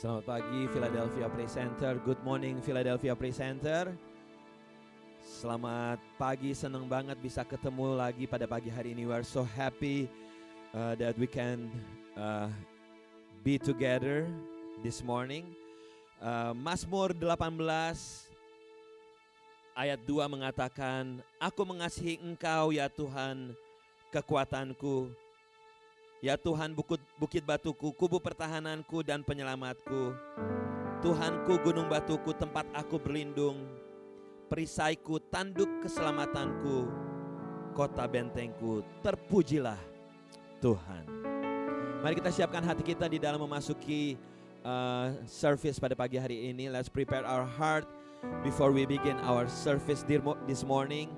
Selamat pagi Philadelphia Praise Center. Good morning Philadelphia Praise Center. Selamat pagi, senang banget bisa ketemu lagi pada pagi hari ini. We are so happy that we can be together this morning. Mazmur 18 ayat 2 mengatakan, Aku mengasihi Engkau ya Tuhan, kekuatanku. Ya Tuhan, bukit batuku, kubu pertahananku dan penyelamatku. Tuhanku, gunung batuku, tempat aku berlindung. Perisaiku, tanduk keselamatanku. Kota bentengku, terpujilah Tuhan. Mari kita siapkan hati kita di dalam memasuki service pada pagi hari ini. Let's prepare our heart before we begin our service this morning.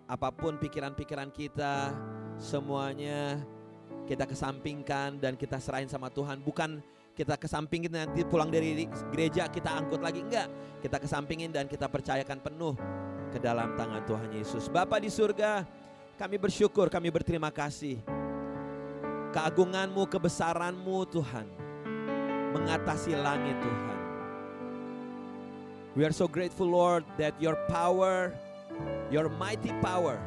Apapun pikiran-pikiran kita, semuanya kita kesampingkan dan kita serahin sama Tuhan. Bukan kita kesampingin nanti pulang dari gereja kita angkut lagi, enggak. Kita kesampingin dan kita percayakan penuh ke dalam tangan Tuhan Yesus. Bapa di surga, kami bersyukur, kami berterima kasih. Keagungan-Mu, kebesaran-Mu Tuhan mengatasi langit Tuhan. We are so grateful Lord that your power, your mighty power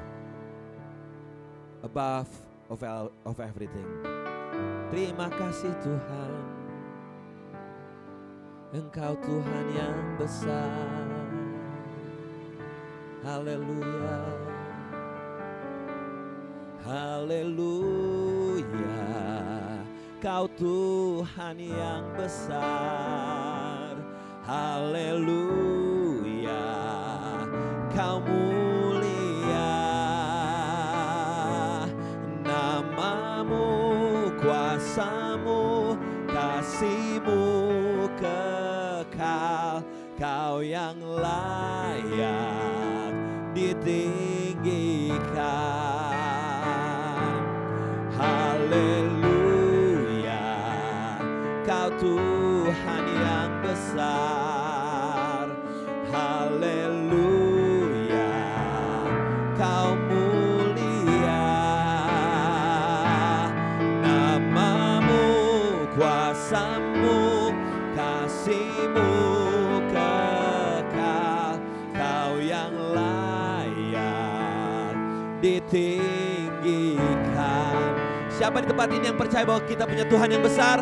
above of everything. Terima kasih Tuhan, Engkau Tuhan yang besar. Haleluya, haleluya. Kau Tuhan yang besar. Haleluya, Kau mulia. Namamu, kuasamu, kasih-Mu kekal. Kau yang layak ditinggikan. Haleluya, Kau Tuhan yang besar. Haleluya, Kau mulia. Namamu, kuasamu, kasih-Mu kekal. Kau yang layak ditinggikan. Siapa di tempat ini yang percaya bahwa kita punya Tuhan yang besar?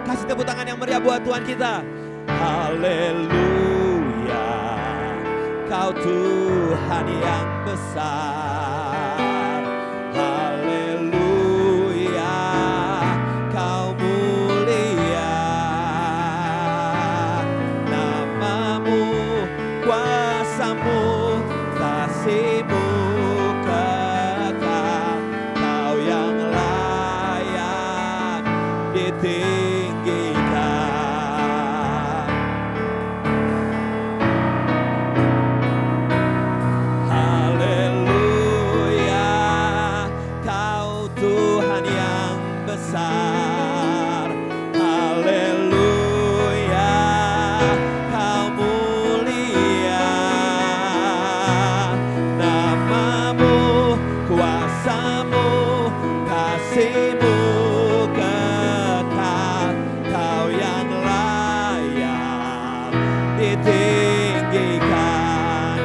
Kasih tepuk tangan yang meriah buat Tuhan kita. Haleluya, Kau Tuhan yang besar. Haleluya, Kau mulia. Namamu, kuasamu, kasih-Mu kekal. Kau yang layak ditinggikan.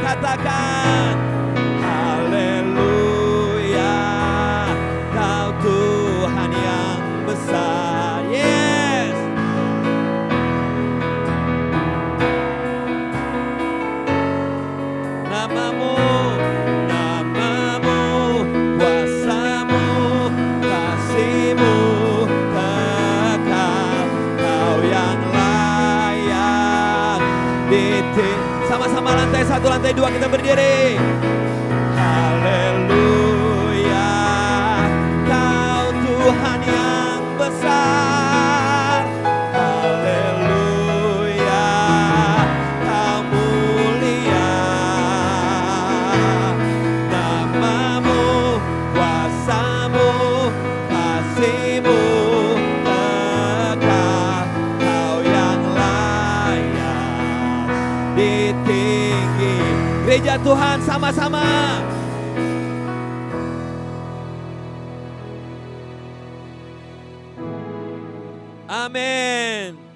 Katakan haleluya, Kau Tuhan yang besar. Yes. Namamu, namamu, kuasamu, kasih-Mu kekal. Kau yang layak ditinggikan. Sama-sama lantai 1, lantai 2 kita berdiri. Haleluya, Kau Tuhan yang besar. Haleluya, Kau mulia. Namamu, kuasamu, kasih-Mu kekal. Kau yang layak ditinggi. Gereja Tuhan sama-sama. Amin.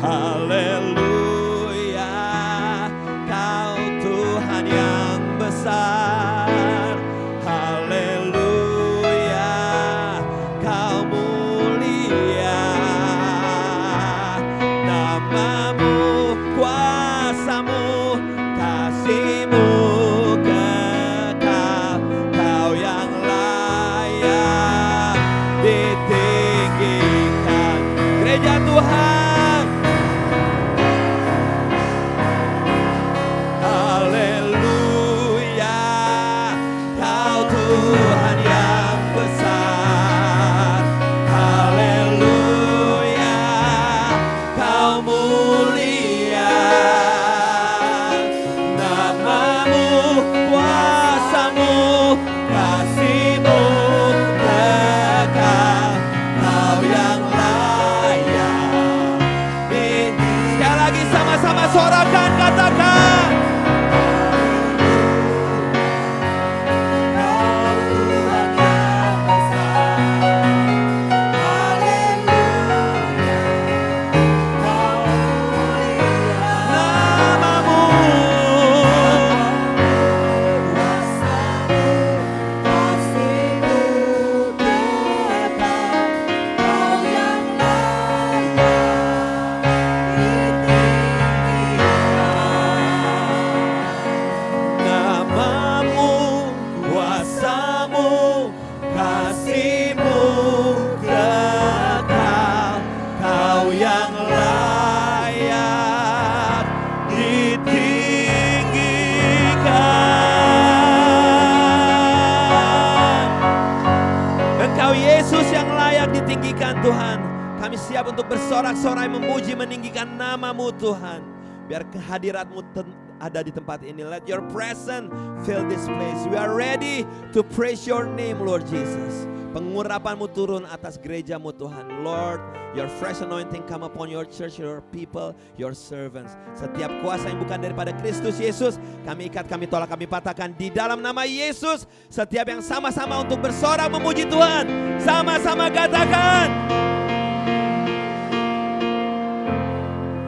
Haleluya, Kau Tuhan yang besar. Haleluya, Kau mulia. Namamu, kuasamu, kasih-Mu kekal. Kau yang layak ditinggikan. Gereja Tuhan. Tuhan yang besar, haleluya, Kau mulia. Namamu, kuasamu, kasih-Mu kekal. Kau yang layak. Sekali lagi sama-sama sorakan, katakan. Tinggikan Tuhan, kami siap untuk bersorak-sorai memuji meninggikan nama-Mu Tuhan. Biar kehadirat-Mu ada di tempat ini. Let your presence fill this place. We are ready to praise your name, Lord Jesus. Pengurapan-Mu turun atas gereja-Mu Tuhan. Lord, your fresh anointing come upon your church, your people, your servants. Setiap kuasa yang bukan daripada Kristus Yesus, kami ikat, kami tolak, kami patahkan di dalam nama Yesus. Setiap yang sama-sama untuk bersorak memuji Tuhan, sama-sama katakan.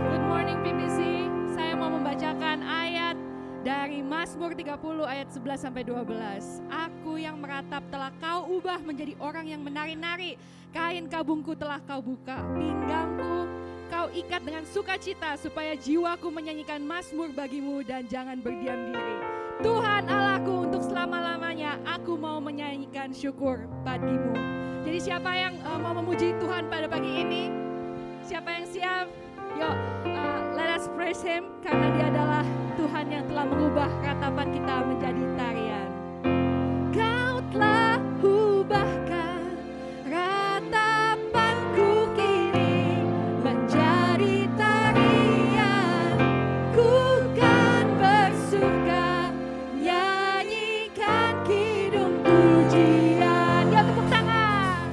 Good morning PBC. Saya mau membacakan ayat dari Mazmur 30 ayat 11 sampai 12. Aku yang meratap telah Kau ubah menjadi orang yang menari-nari. Kain kabungku telah Kau buka, pinggangku Kau ikat dengan sukacita, supaya jiwaku menyanyikan mazmur bagi-Mu dan jangan berdiam diri. Tuhan Allahku, untuk selama-lamanya aku mau menyanyikan syukur bagi-Mu. Jadi siapa yang mau memuji Tuhan pada pagi ini? Siapa yang siap? Yuk, let us praise Him, karena Dia adalah Tuhan yang telah mengubah ratapan kita menjadi tarian. Kau telah ubahkan ratapanku kini menjadi tarian. Ku kan bersuka nyanyikan kidung pujian. Ya, tepuk tangan.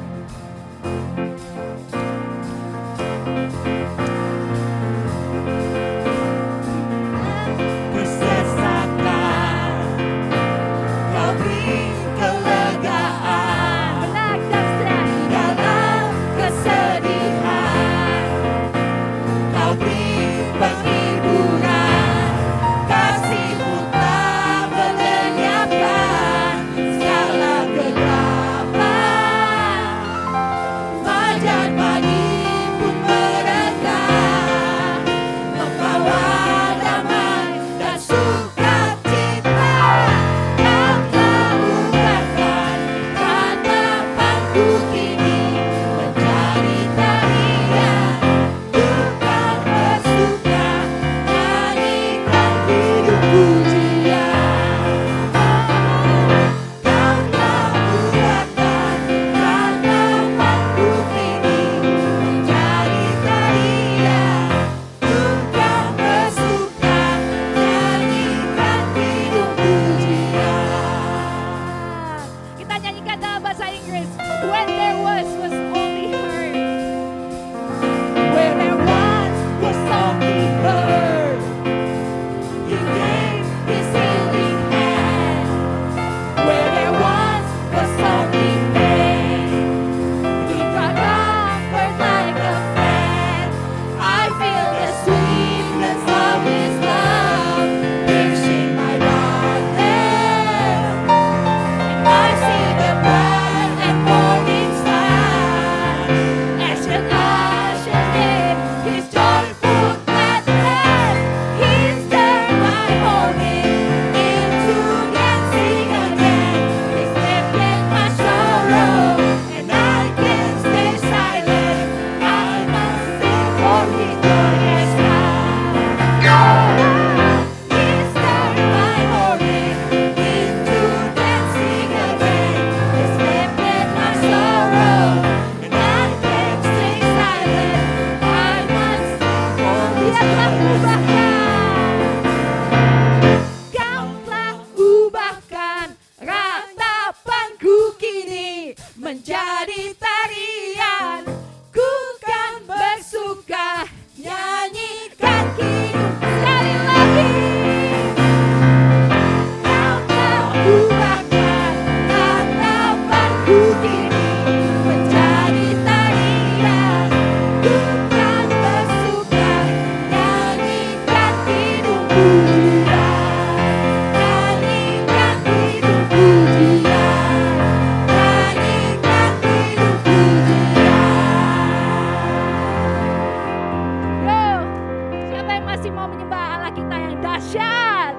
Allah kita yang dahsyat.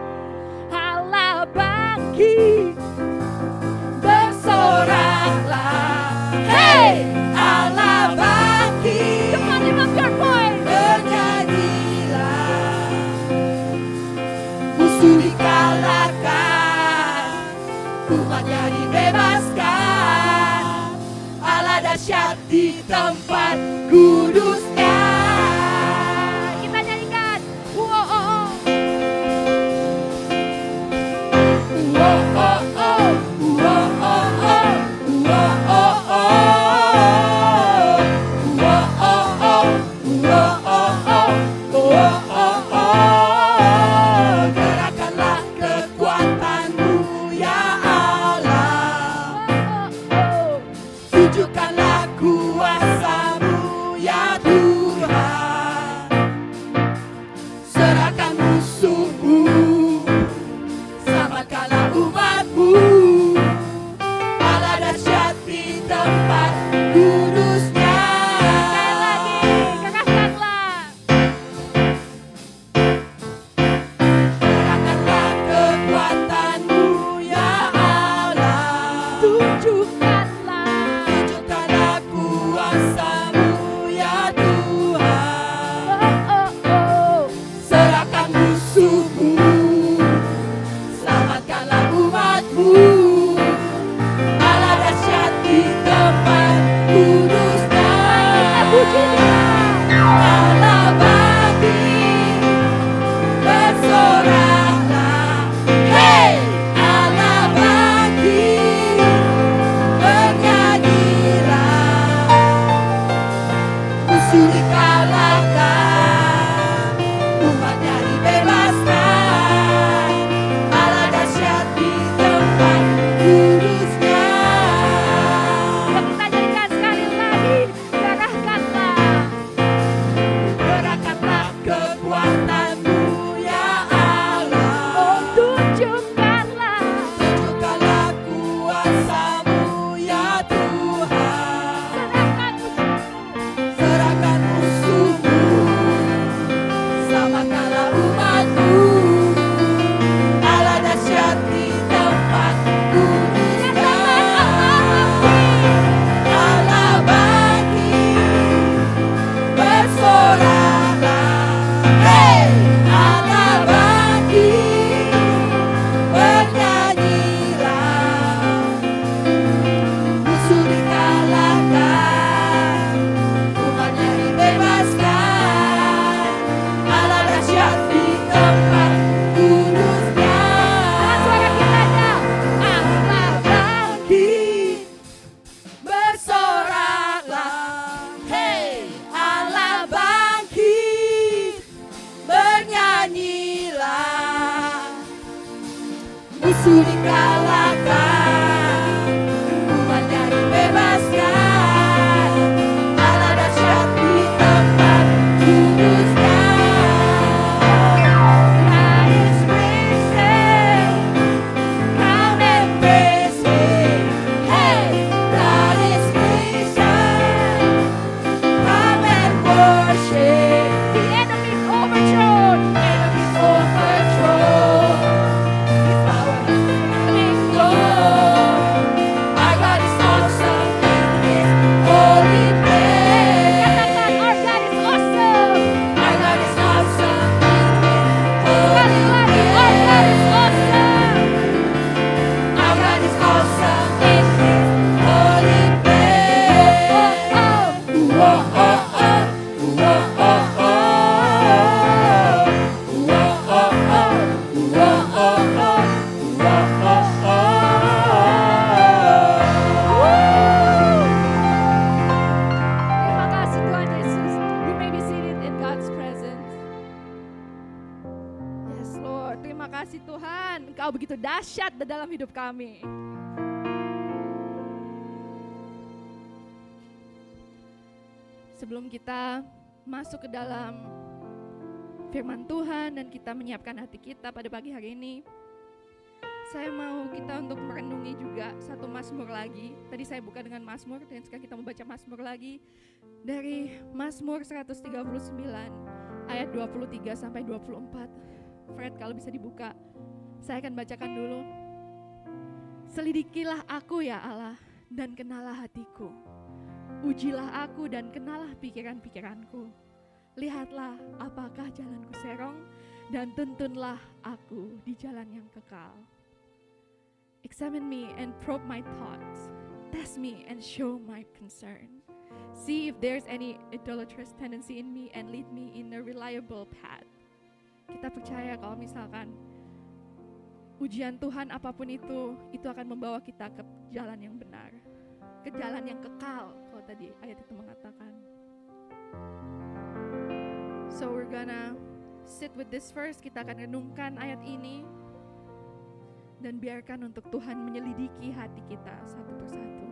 Allah bangkit, bersoraklah. Hey, Allah bangkit. Come on, lift up your voice. Bernyanyilah. Musuh dikalahkan, umatnya dibebaskan. Allah dahsyat di tempat kudusnya. Kita nyanyikan. Oh, oh, oh. Oh, oh, oh. Oh, oh, oh. Oh, oh, oh. Oh, oh, oh. Oh, oh, oh. Gerakanlah kekuatanmu ya Allah. Tunjukkanlah kuasa-Mu ya Tuhan. Serahkan musuh-Mu, selamatkanlah umat-Mu. Allah dahsyat di tempat kudusnya. Sekali lagi, keraskanlah. Kerahkanlah kekuatan-Mu ya Allah. Tunjukkanlah kuasa-Mu ya Tuhan. Serahkan musuh-Mu, selamatkanlah umat-Mu. Allah dahsyat di tempat kudusnya. Allah bangkit, bersoraklah. Hey, Allah bangkit, bernyanyilah. Musuh dikalahkan, umatnya dibebaskan. Allah dahsyat di tempat kudusnya. Kita nyanyikan sekali lagi. Gerahkanlah kekuatan-Mu ya Allah. Oh, tunjukkanlah kuasa-Mu ya Tuhan. Serahkan musuh-Mu, selamatkanlah umat-Mu. Allah dahsyat di tempat kudusnya. Allah bangkit, bersoraklah. Hey, Allah bangkit, bernyanyilah. Musuh dikalahkan, umatnya dibebaskan. Allah dahsyat di tempat kudusnya. Suara kita aja. Allah bangkit, bersoraklah. Hey, Allah bangkit, bernyanyilah. Musuh dikalahkan, umatnya dibebaskan. Allah dahsyat di tempat kudusnya. God is risen, come and praise Him. Hey, God is risen, come and worship. The enemy is overthrown. His power is coming Lord. Our God is awesome in His holy place. Katakan, our God is awesome. Our God is awesome in His holy place. Our God is awesome. Our God is awesome in His holy place. Oh, oh, oh, oh. Oh, oh, oh. Terima kasih Tuhan Yesus. You may be seated in God's presence. Yes Lord, terima kasih Tuhan. Engkau begitu dahsyat di dalam hidup kami. Sebelum kita masuk ke dalam firman Tuhan dan kita menyiapkan hati kita pada pagi hari ini, saya mau kita untuk merenungi juga satu Mazmur lagi. Tadi saya buka dengan Mazmur dan sekarang kita membaca Mazmur lagi dari Mazmur 139 ayat 23 sampai 24. Fred, kalau bisa dibuka, saya akan bacakan dulu. Selidikilah aku ya Allah, dan kenalah hatiku. Ujilah aku dan kenalah pikiran-pikiranku. Lihatlah apakah jalanku serong, dan tuntunlah aku di jalan yang kekal. Examine me and probe my thoughts. Test me and show my concern. See if there's any idolatrous tendency in me and lead me in a reliable path. Kita percaya kalau misalkan ujian Tuhan apapun itu akan membawa kita ke jalan yang benar, ke jalan yang kekal, kalau tadi ayat itu mengatakan. So we're gonna sit with this first, kita akan renungkan ayat ini dan biarkan untuk Tuhan menyelidiki hati kita satu persatu.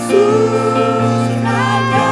Yesus Raja,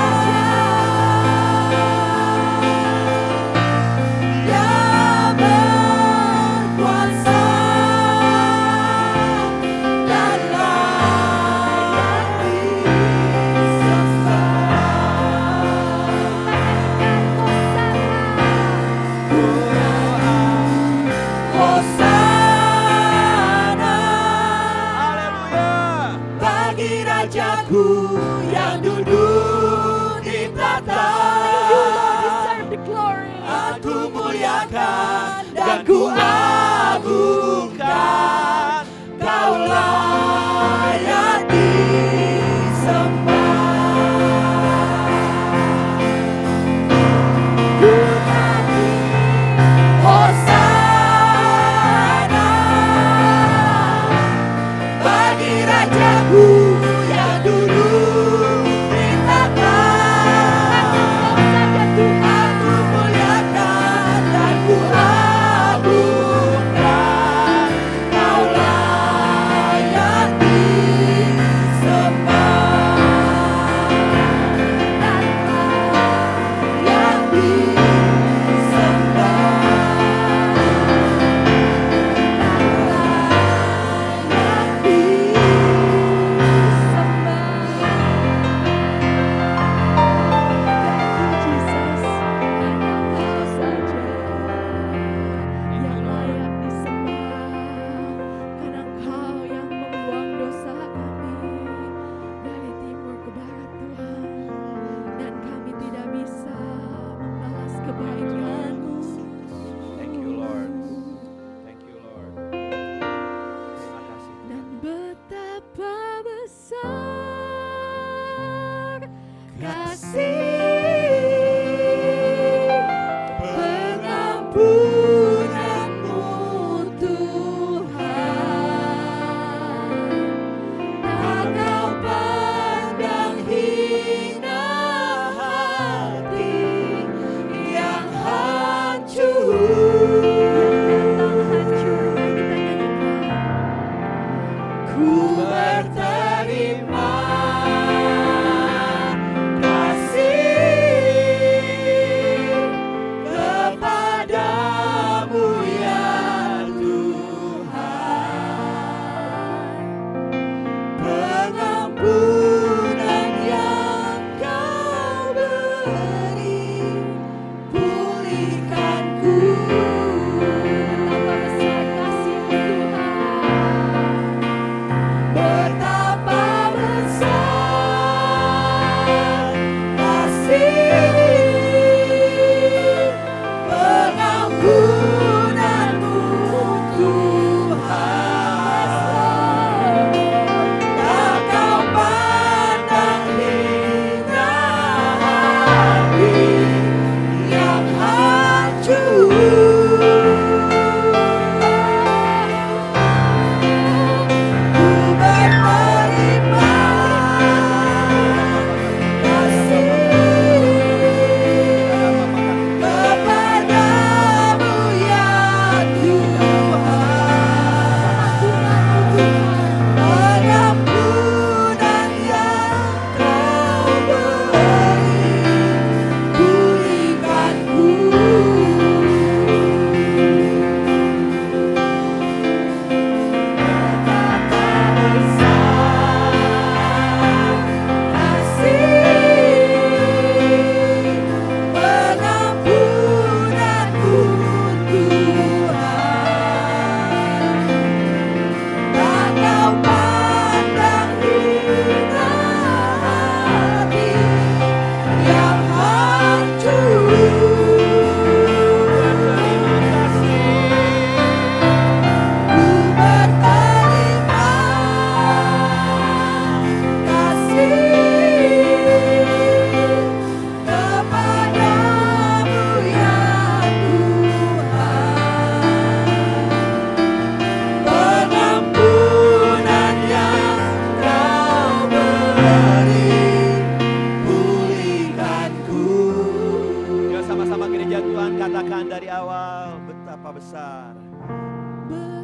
betapa besar.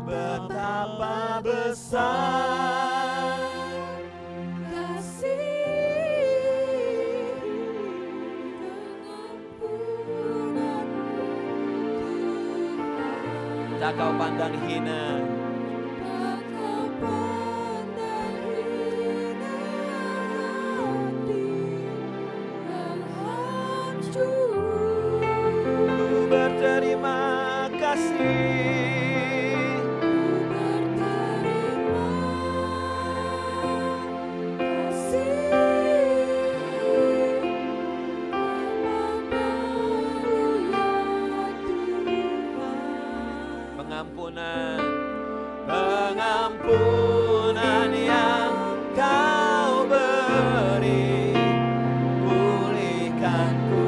Betapa besar kasih pengampunan Tuhan. tak kau pandang hina. Tak kau pandang hina hati yang hancur. Ku berterima kasih. Pengampunan, pengampunan yang kau beri, pulihkanku.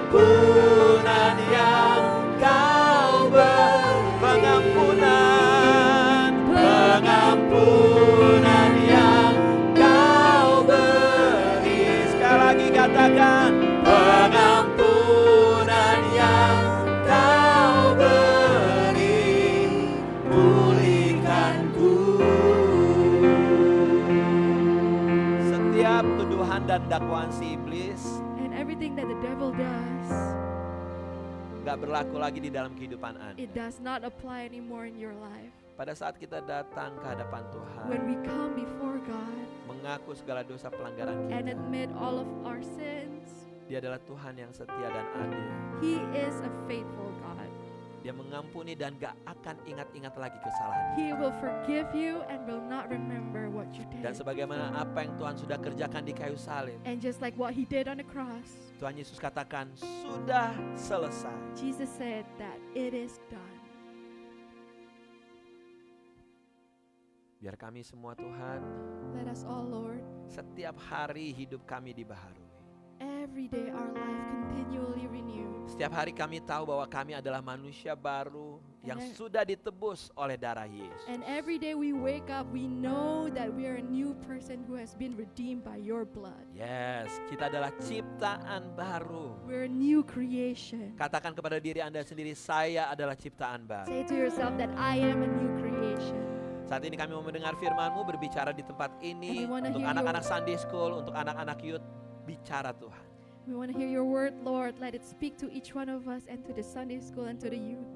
Pengampunan yang kau beri, pengampunan, pengampunan yang kau beri. Sekali lagi katakan, pengampunan yang kau beri, pulihkanku. Setiap tuduhan dan dakwaan si iblis And everything that the devil does, gak berlaku lagi di dalam kehidupan Anda. it does not apply anymore in your life. Pada saat kita datang ke hadapan Tuhan, When we come before God mengaku segala dosa pelanggaran and kita, admit all of our sins, Dia adalah Tuhan yang setia dan adil. He is a faithful God. Dia mengampuni dan gak akan ingat-ingat lagi kesalahan. He will forgive you and will not remember what you Dan did. sebagaimana apa yang Tuhan sudah kerjakan di kayu salib, And just like what He did on the cross, Tuhan Yesus katakan sudah selesai. Jesus said that it is done. Biar kami semua Tuhan, Let us all, Lord, setiap hari hidup kami dibaharui. every day our life continually renewed. Setiap hari kami tahu bahwa kami adalah manusia baru yang Amen. sudah ditebus oleh darah Yesus. And every day we wake up, we know that we are a new person who has been redeemed by your blood. Yes, kita adalah ciptaan baru. We're a new creation. Katakan kepada diri Anda sendiri, saya adalah ciptaan baru. Say to yourself that I am a new creation. Saat ini kami mau mendengar firman-Mu berbicara di tempat ini. And we wanna Untuk hear anak-anak Sunday School, untuk anak-anak youth, bicara Tuhan. We want to hear your word, Lord. Let it speak to each one of us and to the Sunday school and to the youth.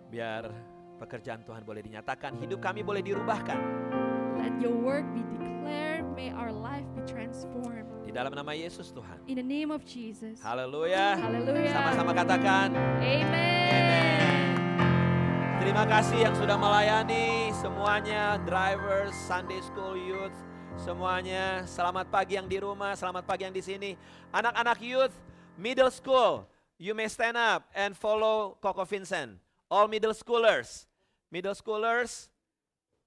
Biar pekerjaan Tuhan boleh dinyatakan, hidup kami boleh dirubahkan. Let your work be declared. May our life be transformed. Di dalam nama Yesus Tuhan. In the name of Jesus. Haleluya. Hallelujah. Sama-sama katakan. Amen. Terima kasih yang sudah melayani semuanya, drivers, Sunday School youth, semuanya. Selamat pagi yang di rumah, selamat pagi yang di sini. Anak-anak youth, middle school, you may stand up and follow Koko Vincent. All middle schoolers,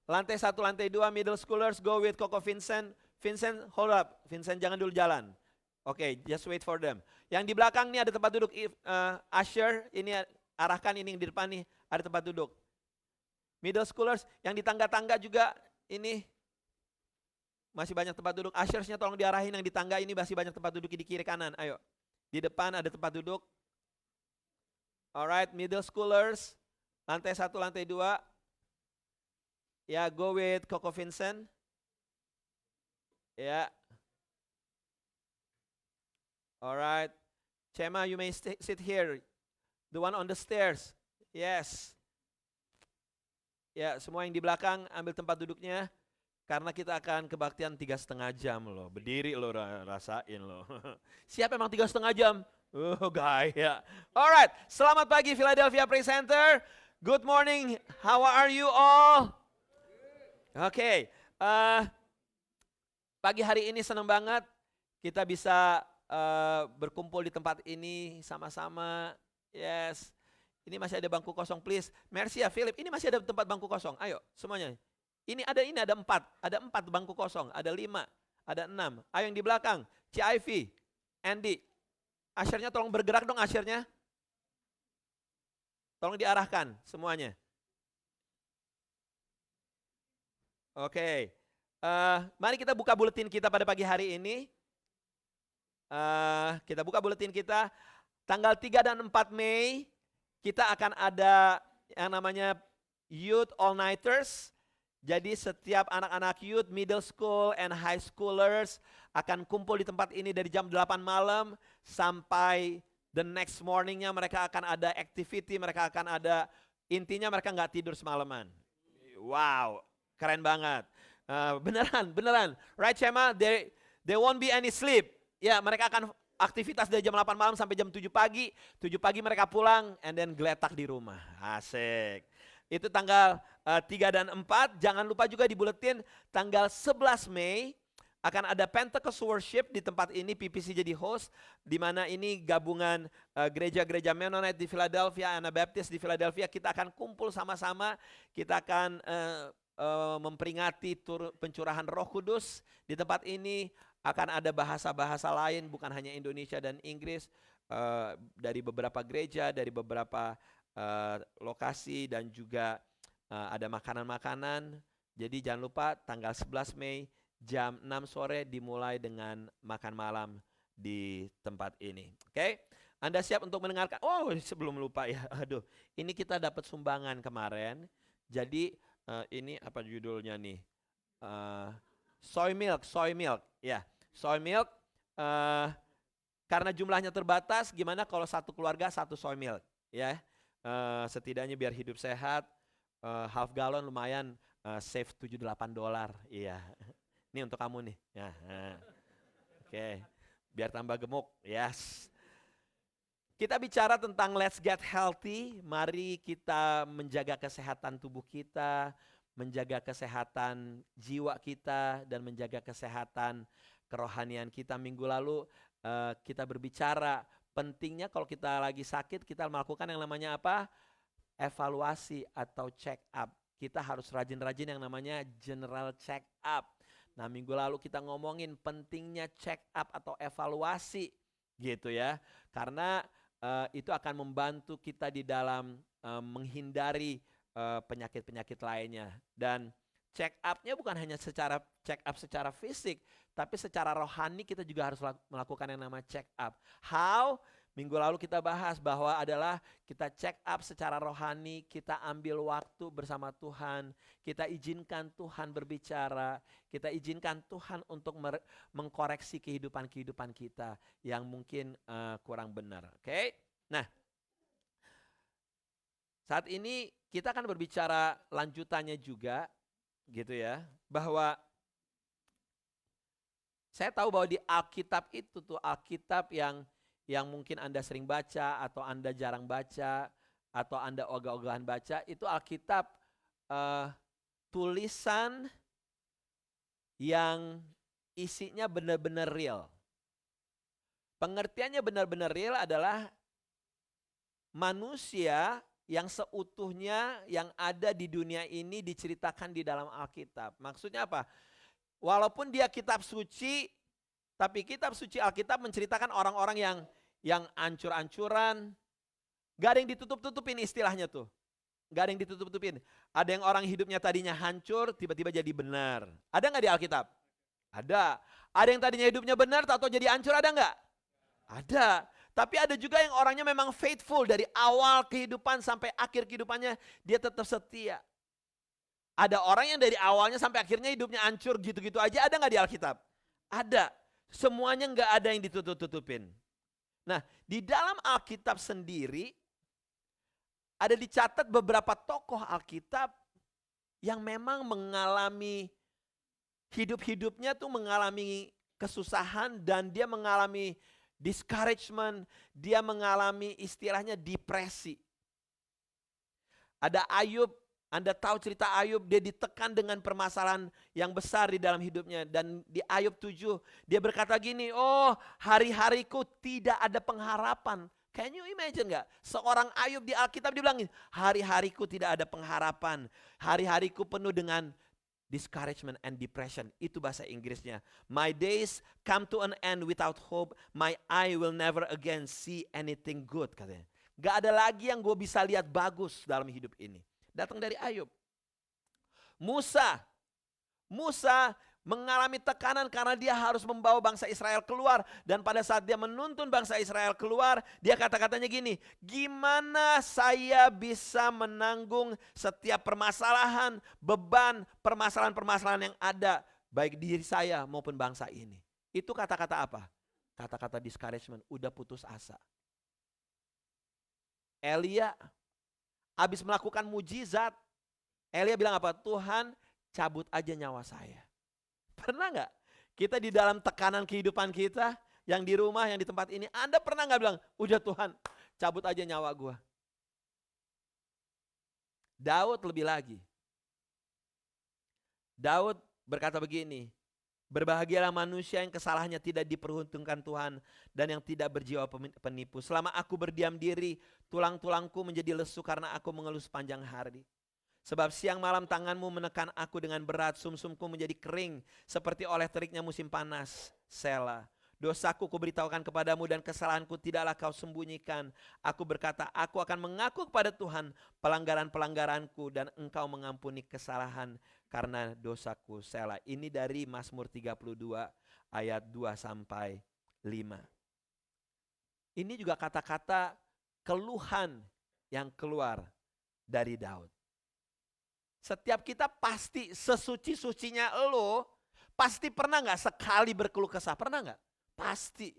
lantai 1, lantai 2, middle schoolers go with Koko Vincent. Vincent, hold up. Vincent jangan dulu jalan. Oke, just wait for them. Yang di belakang nih ada tempat duduk usher, ini arahkan ini yang di depan nih, ada tempat duduk. Middle schoolers, yang di tangga-tangga juga ini masih banyak tempat duduk. Ushersnya tolong diarahin, yang di tangga ini masih banyak tempat duduk di kiri kanan. Ayo, di depan ada tempat duduk. Alright, middle schoolers, lantai 1, lantai 2. Ya, go with Koko Vincent. Ya. Alright. Chema, you may sit here. The one on the stairs. Yes. Ya, semua yang di belakang ambil tempat duduknya. Karena kita akan kebaktian 3,5 jam loh. Berdiri loh, rasain loh. Siapa emang 3,5 jam? Oh gaya. Alright, selamat pagi Philadelphia Praise Center. Good morning, how are you all? Oke, pagi hari ini senang banget kita bisa berkumpul di tempat ini sama-sama. Yes, ini masih ada bangku kosong please. Merci ya Philip, ini masih ada tempat bangku kosong. Ayo semuanya. Ini ada 4 bangku kosong, ada 5, ada 6. Ayo yang di belakang, CIV, Andy. Ushernya tolong bergerak dong ushernya. Tolong diarahkan semuanya. Oke. Mari kita buka buletin kita pada pagi hari ini. Kita buka buletin kita. Tanggal 3 dan 4 Mei kita akan ada yang namanya Youth All Nighters. Jadi setiap anak-anak youth, middle school and high schoolers akan kumpul di tempat ini dari jam 8 malam sampai the next morningnya mereka akan ada activity, mereka akan ada, intinya mereka nggak tidur semalaman. Wow, keren banget. Beneran. Right Shema? There won't be any sleep. Ya, mereka akan aktivitas dari jam 8 malam sampai jam 7 pagi. 7 pagi mereka pulang and then geletak di rumah. Asik. Itu tanggal 3 dan 4. Jangan lupa juga di buletin tanggal 11 Mei akan ada Pentecost Worship di tempat ini, PPC jadi host, di mana ini gabungan gereja-gereja Mennonite di Philadelphia, Anabaptist di Philadelphia. Kita akan kumpul sama-sama, kita akan memperingati pencurahan Roh Kudus. Di tempat ini akan ada bahasa-bahasa lain, bukan hanya Indonesia dan Inggris, dari beberapa gereja, dari beberapa lokasi, dan juga ada makanan-makanan. Jadi jangan lupa tanggal 11 Mei jam 6 sore dimulai dengan makan malam di tempat ini. Oke? Anda siap untuk mendengarkan? Oh, sebelum lupa ya. Aduh, ini kita dapat sumbangan kemarin. Jadi ini apa judulnya nih? Soy milk. Ya, soy milk. Karena jumlahnya terbatas, gimana kalau satu keluarga satu soy milk? Ya, setidaknya biar hidup sehat. Half gallon lumayan, save $78. Iya. Ini untuk kamu nih. Ya, Oke. Biar tambah gemuk. Yes. Kita bicara tentang let's get healthy. Mari kita menjaga kesehatan tubuh kita, menjaga kesehatan jiwa kita, dan menjaga kesehatan kerohanian kita. Minggu lalu kita berbicara pentingnya kalau kita lagi sakit kita melakukan yang namanya apa? Evaluasi atau check up. Kita harus rajin-rajin yang namanya general check up. Nah, minggu lalu kita ngomongin pentingnya check up atau evaluasi gitu ya. Karena itu akan membantu kita di dalam menghindari penyakit-penyakit lainnya. Dan check up-nya bukan hanya secara check up secara fisik, tapi secara rohani kita juga harus melakukan yang namanya check up. How? Minggu lalu kita bahas bahwa adalah kita check up secara rohani, kita ambil waktu bersama Tuhan, kita izinkan Tuhan berbicara, kita izinkan Tuhan untuk mengkoreksi kehidupan-kehidupan kita yang mungkin kurang benar. Oke? Nah, saat ini kita akan berbicara lanjutannya juga, gitu ya, bahwa saya tahu bahwa di Alkitab itu tuh Alkitab yang mungkin Anda sering baca atau Anda jarang baca atau Anda ogah-ogahan baca, itu Alkitab tulisan yang isinya benar-benar real. Pengertiannya benar-benar real adalah manusia yang seutuhnya yang ada di dunia ini diceritakan di dalam Alkitab. Maksudnya apa? Walaupun dia kitab suci, tapi kitab suci Alkitab menceritakan orang-orang yang ancur-ancuran. Gak ada yang ditutup-tutupin istilahnya tuh. Gak ada yang ditutup-tutupin. Ada yang orang hidupnya tadinya hancur, tiba-tiba jadi benar. Ada gak di Alkitab? Ada. Ada yang tadinya hidupnya benar, atau jadi hancur, ada gak? Ada. Tapi ada juga yang orangnya memang faithful. Dari awal kehidupan sampai akhir kehidupannya, dia tetap setia. Ada orang yang dari awalnya sampai akhirnya hidupnya hancur gitu-gitu aja, ada gak di Alkitab? Ada. Semuanya gak ada yang ditutup-tutupin. Nah, di dalam Alkitab sendiri ada dicatat beberapa tokoh Alkitab yang memang mengalami hidup-hidupnya tuh mengalami kesusahan dan dia mengalami discouragement, dia mengalami istilahnya depresi. Ada Ayub. Anda tahu cerita Ayub, dia ditekan dengan permasalahan yang besar di dalam hidupnya. Dan di Ayub 7, dia berkata gini, oh hari-hariku tidak ada pengharapan. Can you imagine gak? Seorang Ayub di Alkitab dia bilang, hari-hariku tidak ada pengharapan. Hari-hariku penuh dengan discouragement and depression. Itu bahasa Inggrisnya. My days come to an end without hope. My eye will never again see anything good, katanya. Gak ada lagi yang gue bisa lihat bagus dalam hidup ini. Datang dari Ayub. Musa mengalami tekanan karena dia harus membawa bangsa Israel keluar. Dan pada saat dia menuntun bangsa Israel keluar, dia kata-katanya gini, gimana saya bisa menanggung setiap permasalahan, beban, permasalahan-permasalahan yang ada, baik diri saya maupun bangsa ini. Itu kata-kata apa? Kata-kata discouragement, udah putus asa. Elia habis melakukan mujizat, Elia bilang apa? Tuhan, cabut aja nyawa saya. Pernah nggak kita di dalam tekanan kehidupan kita, yang di rumah, yang di tempat ini, Anda pernah nggak bilang, udah Tuhan, cabut aja nyawa gua? Daud lebih lagi. Daud berkata begini, berbahagialah manusia yang kesalahannya tidak diperhitungkan Tuhan dan yang tidak berjiwa penipu. Selama aku berdiam diri, tulang-tulangku menjadi lesu karena aku mengeluh sepanjang hari. Sebab siang malam tanganmu menekan aku dengan berat, sumsumku menjadi kering seperti oleh teriknya musim panas. Sela. Dosaku kuberitahukan kepadamu dan kesalahanku tidaklah kau sembunyikan. Aku berkata, aku akan mengaku kepada Tuhan pelanggaran-pelanggaranku dan engkau mengampuni kesalahan karena dosaku. Sela. Ini dari Mazmur 32 ayat 2 sampai 5. Ini juga kata-kata keluhan yang keluar dari Daud. Setiap kita pasti sesuci-sucinya lo, pasti pernah gak sekali berkeluh kesah? Pernah gak? Pasti.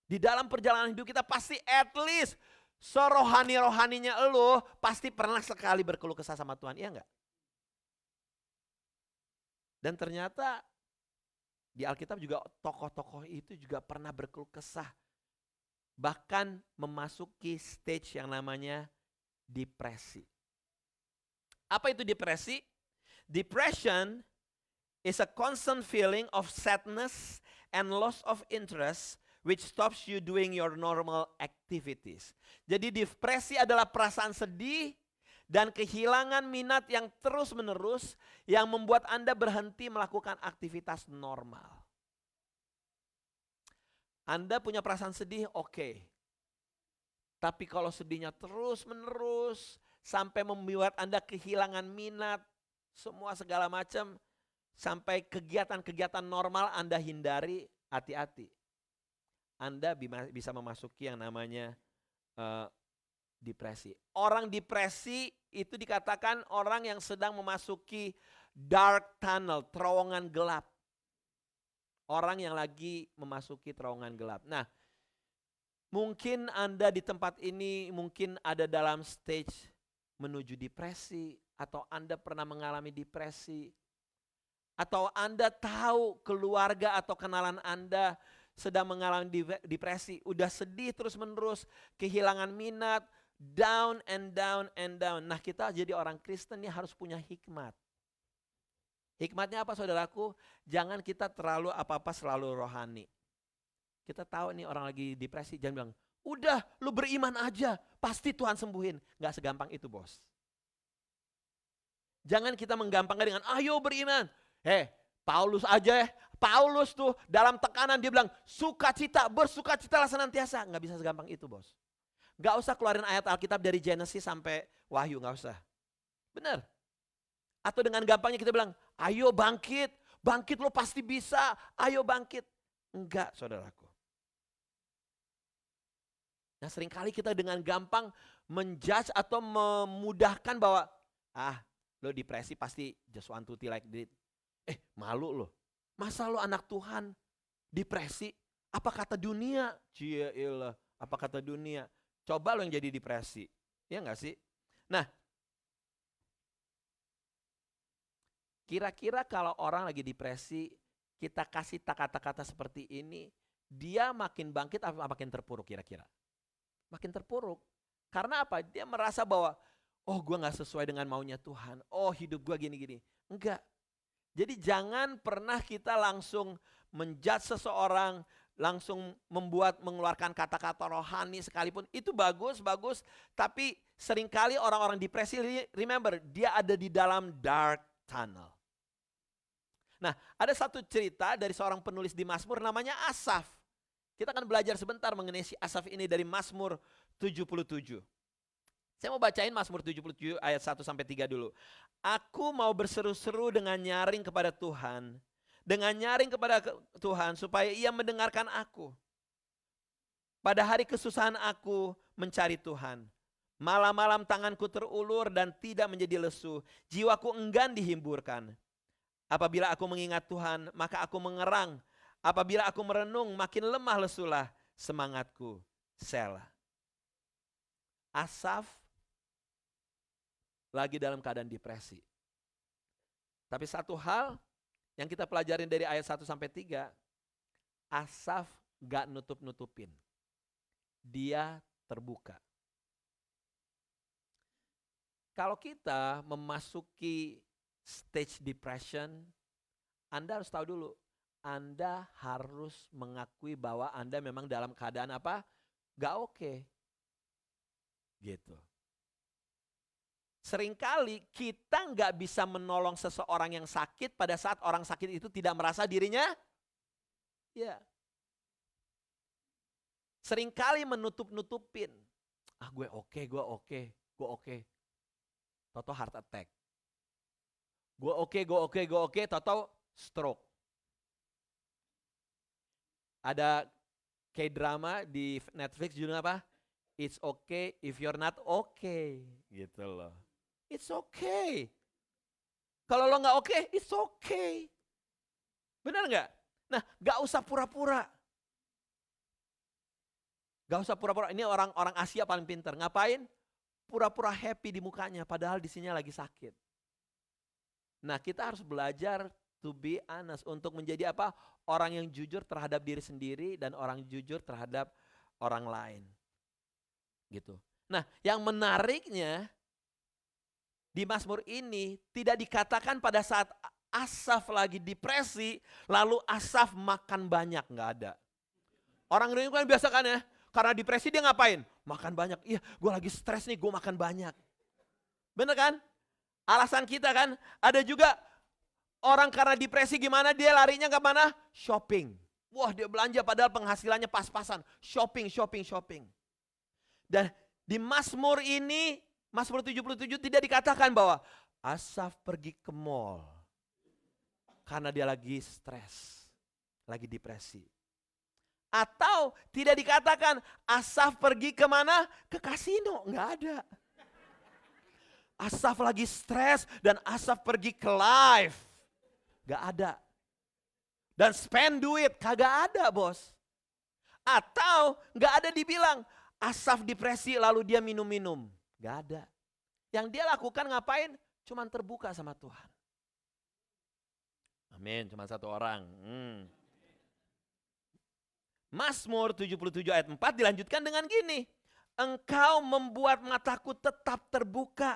Di dalam perjalanan hidup kita pasti at least serohani-rohaninya lo, pasti pernah sekali berkeluh kesah sama Tuhan, iya gak? Dan ternyata di Alkitab juga tokoh-tokoh itu juga pernah berkeluh kesah. Bahkan memasuki stage yang namanya depresi. Apa itu depresi? Depression is a constant feeling of sadness and loss of interest which stops you doing your normal activities. Jadi depresi adalah perasaan sedih dan kehilangan minat yang terus-menerus yang membuat Anda berhenti melakukan aktivitas normal. Anda punya perasaan sedih, oke. Tapi kalau sedihnya terus-menerus sampai membuat Anda kehilangan minat, semua segala macam, sampai kegiatan-kegiatan normal Anda hindari, hati-hati. Anda bisa memasuki yang namanya depresi. Orang depresi itu dikatakan orang yang sedang memasuki dark tunnel, terowongan gelap. Orang yang lagi memasuki terowongan gelap. Nah, mungkin Anda di tempat ini mungkin ada dalam stage menuju depresi, atau Anda pernah mengalami depresi, atau Anda tahu keluarga atau kenalan Anda sedang mengalami depresi, udah sedih terus-menerus, kehilangan minat, down and down and down. Nah, kita jadi orang Kristen ini harus punya hikmat. Hikmatnya apa saudaraku? Jangan kita terlalu apa-apa selalu rohani. Kita tahu nih orang lagi depresi, jangan bilang, udah lu beriman aja, pasti Tuhan sembuhin. Gak segampang itu bos. Jangan kita menggampangkan dengan, ayo beriman. Paulus aja Paulus tuh dalam tekanan dia bilang, sukacita, bersukacitalah senantiasa. Gak bisa segampang itu bos. Gak usah keluarin ayat Alkitab dari Genesis sampai Wahyu, gak usah. Benar. Atau dengan gampangnya kita bilang, ayo bangkit, bangkit lo pasti bisa, ayo bangkit. Enggak saudaraku. Nah, seringkali kita dengan gampang menjudge atau memudahkan bahwa lo depresi pasti just want to be like this. Malu lo. Masa lo anak Tuhan depresi? Apa kata dunia? Cielah, apa kata dunia? Coba lo yang jadi depresi. Ya enggak sih? Nah, kira-kira kalau orang lagi depresi, kita kasih kata-kata seperti ini, dia makin bangkit atau makin terpuruk kira-kira? Makin terpuruk. Karena apa? Dia merasa bahwa, gue gak sesuai dengan maunya Tuhan. Hidup gue gini-gini. Enggak. Jadi jangan pernah kita langsung menjudge seseorang, langsung mengeluarkan kata-kata rohani sekalipun. Itu bagus. Tapi seringkali orang-orang depresi, remember, dia ada di dalam dark tunnel. Nah, ada satu cerita dari seorang penulis di Mazmur namanya Asaf. Kita akan belajar sebentar mengenai si Asaf ini dari Mazmur 77. Saya mau bacain Mazmur 77 ayat 1 sampai 3 dulu. Aku mau berseru-seru dengan nyaring kepada Tuhan. Dengan nyaring kepada Tuhan supaya ia mendengarkan aku. Pada hari kesusahan aku mencari Tuhan. Malam-malam tanganku terulur dan tidak menjadi lesu. Jiwaku enggan dihimburkan. Apabila aku mengingat Tuhan, maka aku mengerang. Apabila aku merenung, makin lemah lesulah semangatku. Selah. Asaf lagi dalam keadaan depresi. Tapi satu hal yang kita pelajarin dari ayat 1 sampai 3, Asaf gak nutup-nutupin. Dia terbuka. Kalau kita memasuki stage depression, Anda harus tahu dulu, Anda harus mengakui bahwa Anda memang dalam keadaan apa? Gak oke. Gitu. Seringkali kita nggak bisa menolong seseorang yang sakit pada saat orang sakit itu tidak merasa dirinya. Ya. Seringkali menutup-nutupin. Gue oke. Toto heart attack. Gue oke. Toto stroke. Ada K-drama di Netflix judulnya apa? It's okay if you're not okay. Gitu loh. It's okay. Kalau lo gak oke, it's okay. Benar gak? Nah, gak usah pura-pura. Gak usah pura-pura. Ini orang Asia paling pintar. Ngapain? Pura-pura happy di mukanya, padahal di sini lagi sakit. Nah, kita harus belajar to be honest, untuk menjadi apa? Orang yang jujur terhadap diri sendiri dan orang jujur terhadap orang lain. Gitu. Nah, yang menariknya di Mazmur ini tidak dikatakan pada saat Asaf lagi depresi, lalu Asaf makan banyak, nggak ada. Orang Indonesia kan biasa kan ya, karena depresi dia ngapain? Makan banyak. Iya, gue lagi stres nih, gue makan banyak. Bener kan? Alasan kita kan, ada juga orang karena depresi gimana dia larinya ke mana? Shopping. Wah, dia belanja padahal penghasilannya pas-pasan. Shopping. Dan di Mazmur ini, Mazmur 77 tidak dikatakan bahwa Asaf pergi ke mall karena dia lagi stres, lagi depresi. Atau tidak dikatakan Asaf pergi kemana? Ke kasino, nggak ada. Asaf lagi stres dan Asaf pergi ke live, nggak ada. Dan spend duit, kagak ada bos. Atau nggak ada dibilang Asaf depresi lalu dia minum-minum, nggak ada. Yang dia lakukan ngapain? Cuman terbuka sama Tuhan. Amin, cuma satu orang. Mazmur 77 ayat 4 dilanjutkan dengan gini. Engkau membuat mataku tetap terbuka.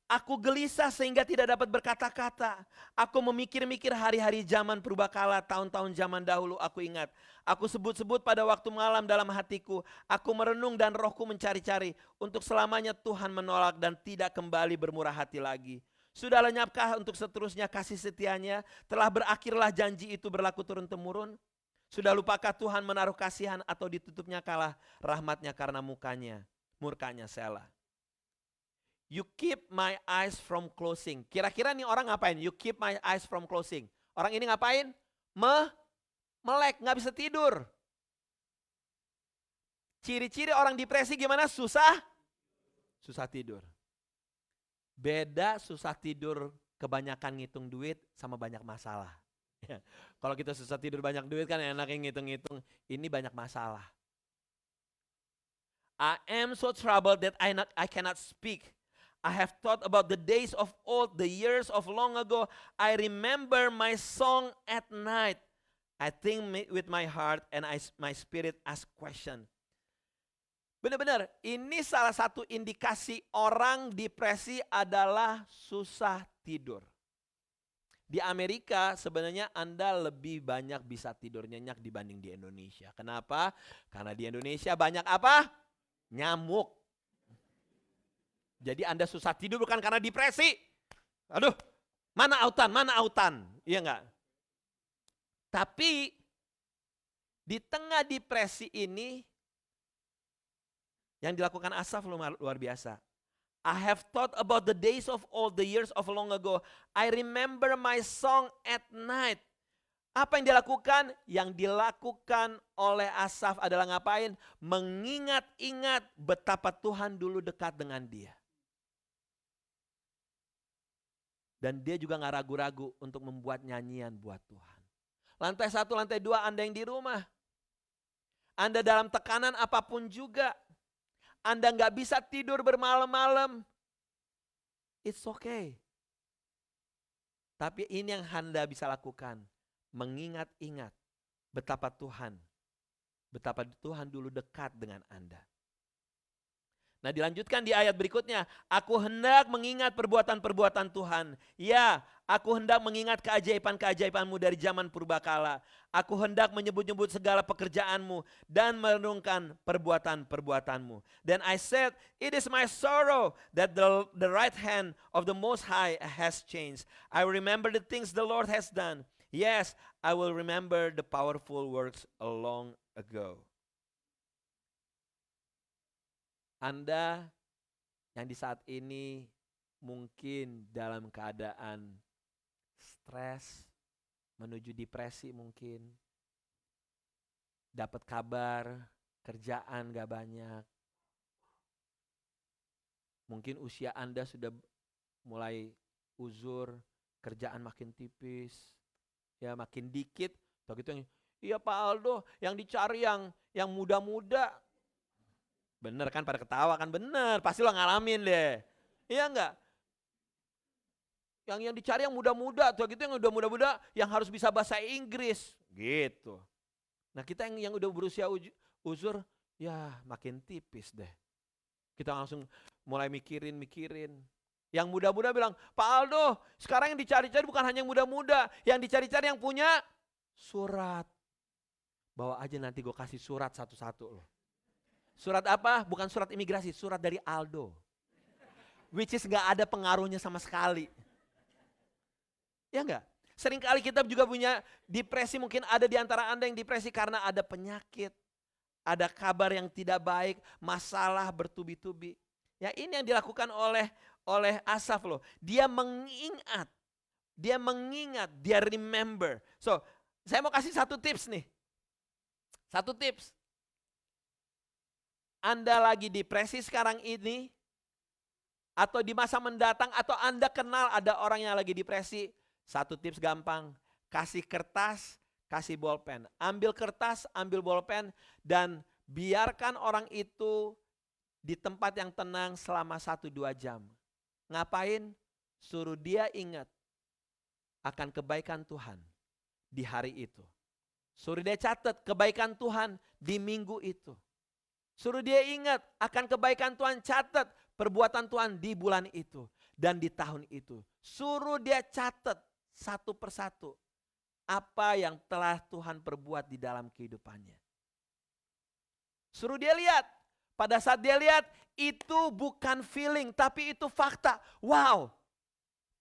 Aku gelisah sehingga tidak dapat berkata-kata. Aku memikir-mikir hari-hari zaman purbakala, tahun-tahun zaman dahulu aku ingat. Aku sebut-sebut pada waktu malam dalam hatiku. Aku merenung dan rohku mencari-cari. Untuk selamanya Tuhan menolak dan tidak kembali bermurah hati lagi. Sudah lenyapkah untuk seterusnya kasih setianya? Telah berakhirlah janji itu berlaku turun-temurun? Sudah lupakah Tuhan menaruh kasihan atau ditutupnya kalah rahmatnya karena murkanya Selah. You keep my eyes from closing. Kira-kira nih orang ngapain? You keep my eyes from closing. Orang ini ngapain? Melek, gak bisa tidur. Ciri-ciri orang depresi gimana? Susah tidur. Beda susah tidur kebanyakan ngitung duit sama banyak masalah. Kalau kita susah tidur banyak duit kan enaknya ngitung-ngitung. Ini banyak masalah. I am so troubled that I cannot speak. I have thought about the days of old, the years of long ago. I remember my song at night. I think with my heart and my spirit ask question. Benar-benar, ini salah satu indikasi orang depresi adalah susah tidur. Di Amerika sebenarnya Anda lebih banyak bisa tidur nyenyak dibanding di Indonesia. Kenapa? Karena di Indonesia banyak apa? Nyamuk. Jadi Anda susah tidur bukan karena depresi. Aduh, mana autan. Iya enggak? Tapi di tengah depresi ini Yang dilakukan Asaf luar biasa. I have thought about the days of old, the years of long ago. I remember my song at night. Apa yang dia lakukan? Yang dilakukan oleh Asaf adalah ngapain? Mengingat-ingat betapa Tuhan dulu dekat dengan dia. Dan dia juga gak ragu-ragu untuk membuat nyanyian buat Tuhan. Lantai 1, lantai 2, Anda yang di rumah. Anda dalam tekanan apapun juga. Anda gak bisa tidur bermalam-malam. It's okay. Tapi ini yang Anda bisa lakukan. Mengingat-ingat betapa Tuhan dulu dekat dengan Anda. Nah, dilanjutkan di ayat berikutnya, aku hendak mengingat perbuatan-perbuatan Tuhan. Ya, aku hendak mengingat keajaiban-keajaiban-Mu dari zaman purbakala. Aku hendak menyebut-nyebut segala pekerjaan-Mu dan merenungkan perbuatan-perbuatan-Mu. Then I said, it is my sorrow that the right hand of the Most High has changed. I remember the things the Lord has done. Yes, I will remember the powerful works long ago. Anda yang di saat ini mungkin dalam keadaan stres, menuju depresi mungkin, dapat kabar kerjaan gak banyak, mungkin usia Anda sudah mulai uzur, kerjaan makin tipis, ya makin dikit, begitu. Iya Pak Aldo, yang dicari yang muda-muda. Bener kan, pada ketawa kan, bener, pasti lo ngalamin deh. Iya enggak? Yang dicari yang muda-muda, tuh gitu, yang udah muda-muda, yang harus bisa bahasa Inggris, gitu. Nah kita yang udah berusia uzur, ya makin tipis deh. Kita langsung mulai mikirin. Yang muda-muda bilang, Pak Aldo, sekarang yang dicari-cari bukan hanya yang muda-muda, yang dicari-cari yang punya surat. Bawa aja nanti gue kasih surat satu-satu loh. Surat apa? Bukan surat imigrasi, surat dari Aldo. Which is gak ada pengaruhnya sama sekali. Ya enggak? Seringkali kita juga punya depresi, mungkin ada di antara Anda yang depresi karena ada penyakit. Ada kabar yang tidak baik, masalah bertubi-tubi. Ya ini yang dilakukan oleh Asaf loh. Dia mengingat, dia remember. So, saya mau kasih satu tips nih. Satu tips. Anda lagi depresi sekarang ini, atau di masa mendatang, atau Anda kenal ada orang yang lagi depresi, satu tips gampang, kasih kertas, kasih bolpen. Ambil kertas, ambil bolpen, dan biarkan orang itu di tempat yang tenang selama 1-2 jam. Ngapain? Suruh dia ingat akan kebaikan Tuhan di hari itu. Suruh dia catat kebaikan Tuhan di minggu itu. Suruh dia ingat akan kebaikan Tuhan, catat perbuatan Tuhan di bulan itu dan di tahun itu. Suruh dia catat satu persatu apa yang telah Tuhan perbuat di dalam kehidupannya. Suruh dia lihat, pada saat dia lihat itu bukan feeling tapi itu fakta. Wow,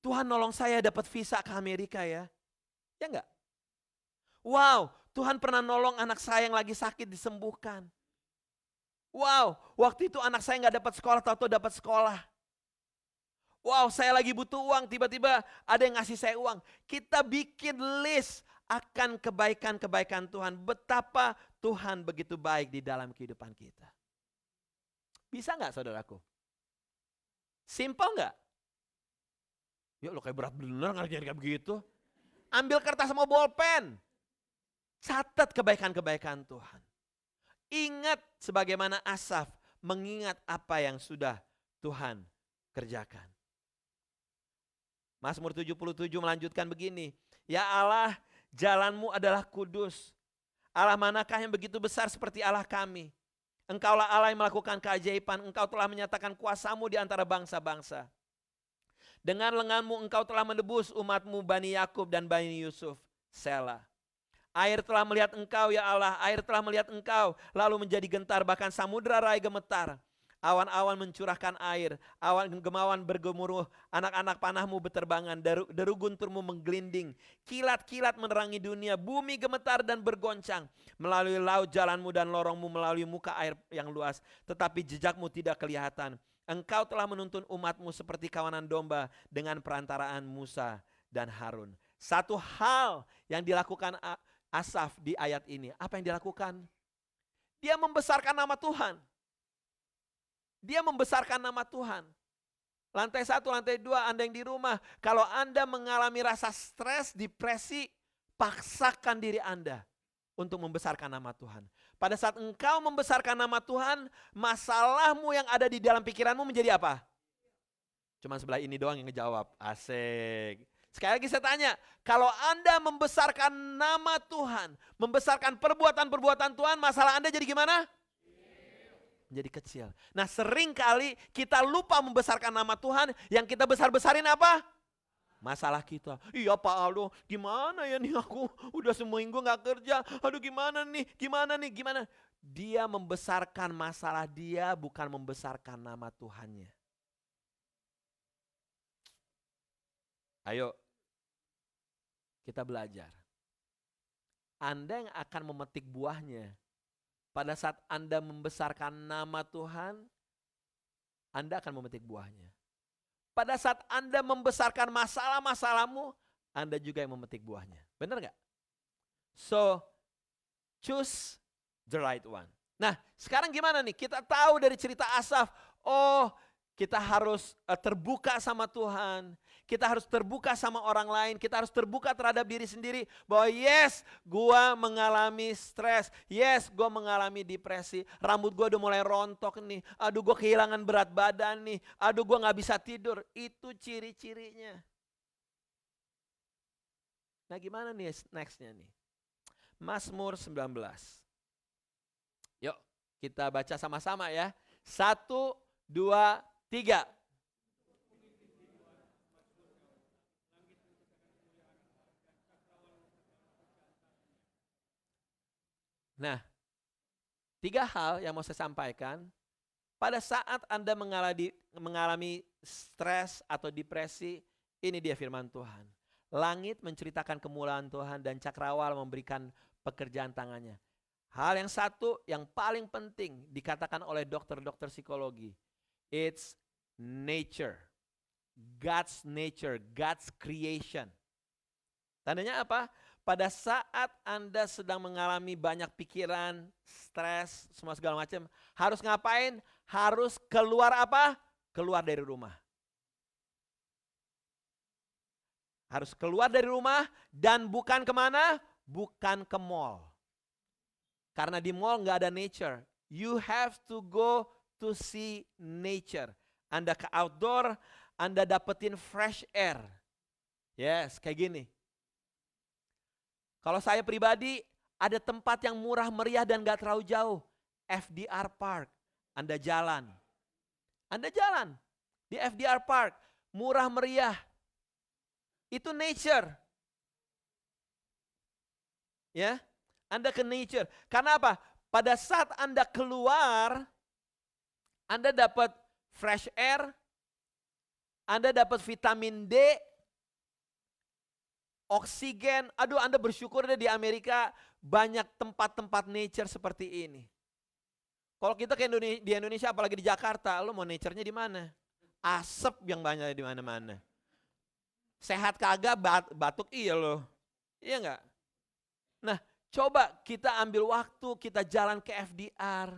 Tuhan nolong saya dapat visa ke Amerika ya. Ya enggak? Wow, Tuhan pernah nolong anak saya yang lagi sakit disembuhkan. Wow, waktu itu anak saya gak dapat sekolah, tahu-tahu dapat sekolah. Wow, saya lagi butuh uang, tiba-tiba ada yang ngasih saya uang. Kita bikin list akan kebaikan-kebaikan Tuhan. Betapa Tuhan begitu baik di dalam kehidupan kita. Bisa gak saudaraku? Simple gak? Ya lo kayak berat bener ngerjain kayak begitu. Ambil kertas sama bolpen. Catat kebaikan-kebaikan Tuhan. Ingat sebagaimana Asaf mengingat apa yang sudah Tuhan kerjakan. Mazmur 77 melanjutkan begini. Ya Allah, jalanmu adalah kudus. Allah manakah yang begitu besar seperti Allah kami? Engkaulah Allah yang melakukan keajaiban. Engkau telah menyatakan kuasamu di antara bangsa-bangsa. Dengan lenganmu engkau telah menebus umatmu Bani Yakub dan Bani Yusuf. Selah. Air telah melihat engkau ya Allah, air telah melihat engkau, lalu menjadi gentar, bahkan samudera rai gemetar. Awan-awan mencurahkan air, awan gemawan bergemuruh, anak-anak panahmu berterbangan, deru gunturmu menggelinding, kilat-kilat menerangi dunia, bumi gemetar dan bergoncang. Melalui laut jalanmu dan lorongmu, melalui muka air yang luas, tetapi jejakmu tidak kelihatan. Engkau telah menuntun umatmu seperti kawanan domba dengan perantaraan Musa dan Harun. Satu hal yang dilakukan Asaf di ayat ini, apa yang dilakukan? Dia membesarkan nama Tuhan. Dia membesarkan nama Tuhan. Lantai 1, lantai 2, Anda yang di rumah, kalau Anda mengalami rasa stres, depresi, paksakan diri Anda untuk membesarkan nama Tuhan. Pada saat engkau membesarkan nama Tuhan, masalahmu yang ada di dalam pikiranmu menjadi apa? Cuma sebelah ini doang yang ngejawab. Asik. Sekali lagi saya tanya, kalau Anda membesarkan nama Tuhan, membesarkan perbuatan-perbuatan Tuhan, masalah Anda jadi gimana? Jadi kecil. Nah, sering kali kita lupa membesarkan nama Tuhan, yang kita besar-besarin apa? Masalah kita. Iya Pak Aldo, gimana ya nih aku udah seminggu gak kerja. Aduh gimana nih. Dia membesarkan masalah dia, bukan membesarkan nama Tuhannya. Ayo, kita belajar. Anda yang akan memetik buahnya. Pada saat Anda membesarkan nama Tuhan, Anda akan memetik buahnya. Pada saat Anda membesarkan masalah-masalahmu, Anda juga yang memetik buahnya. Benar gak? So, choose the right one. Nah, sekarang gimana nih? Kita tahu dari cerita Asaf, kita harus terbuka sama Tuhan. Kita harus terbuka sama orang lain. Kita harus terbuka terhadap diri sendiri. Bahwa yes, gua mengalami stres. Yes, gua mengalami depresi. Rambut gua udah mulai rontok nih. Aduh, gua kehilangan berat badan nih. Aduh, gua gak bisa tidur. Itu ciri-cirinya. Nah, gimana nih nextnya nih? Mazmur 19. Yuk, kita baca sama-sama ya. 1, 2, 3. Nah, 3 hal yang mau saya sampaikan. Pada saat Anda mengalami stres atau depresi, ini dia firman Tuhan. Langit menceritakan kemuliaan Tuhan dan cakrawala memberikan pekerjaan tangannya. Hal yang satu yang paling penting dikatakan oleh dokter-dokter psikologi. It's nature. God's nature, God's creation. Tandanya apa? Pada saat Anda sedang mengalami banyak pikiran, stres, semua segala macam, harus ngapain? Harus keluar apa? Keluar dari rumah. Harus keluar dari rumah dan bukan kemana? Bukan ke mall. Karena di mall nggak ada nature. You have to go to see nature. Anda ke outdoor, Anda dapetin fresh air. Yes, kayak gini. Kalau saya pribadi, ada tempat yang murah meriah dan gak terlalu jauh. FDR Park. Anda jalan di FDR Park. Murah meriah. Itu nature. Ya, Anda ke nature. Karena apa? Pada saat Anda keluar, Anda dapat fresh air, Anda dapat vitamin D, oksigen. Aduh, Anda bersyukur deh di Amerika banyak tempat-tempat nature seperti ini. Kalau kita di Indonesia, apalagi di Jakarta, lo mau nature-nya di mana? Asap yang banyak di mana-mana. Sehat kagak, batuk iya lo. Iya enggak? Nah, coba kita ambil waktu, kita jalan ke FDR.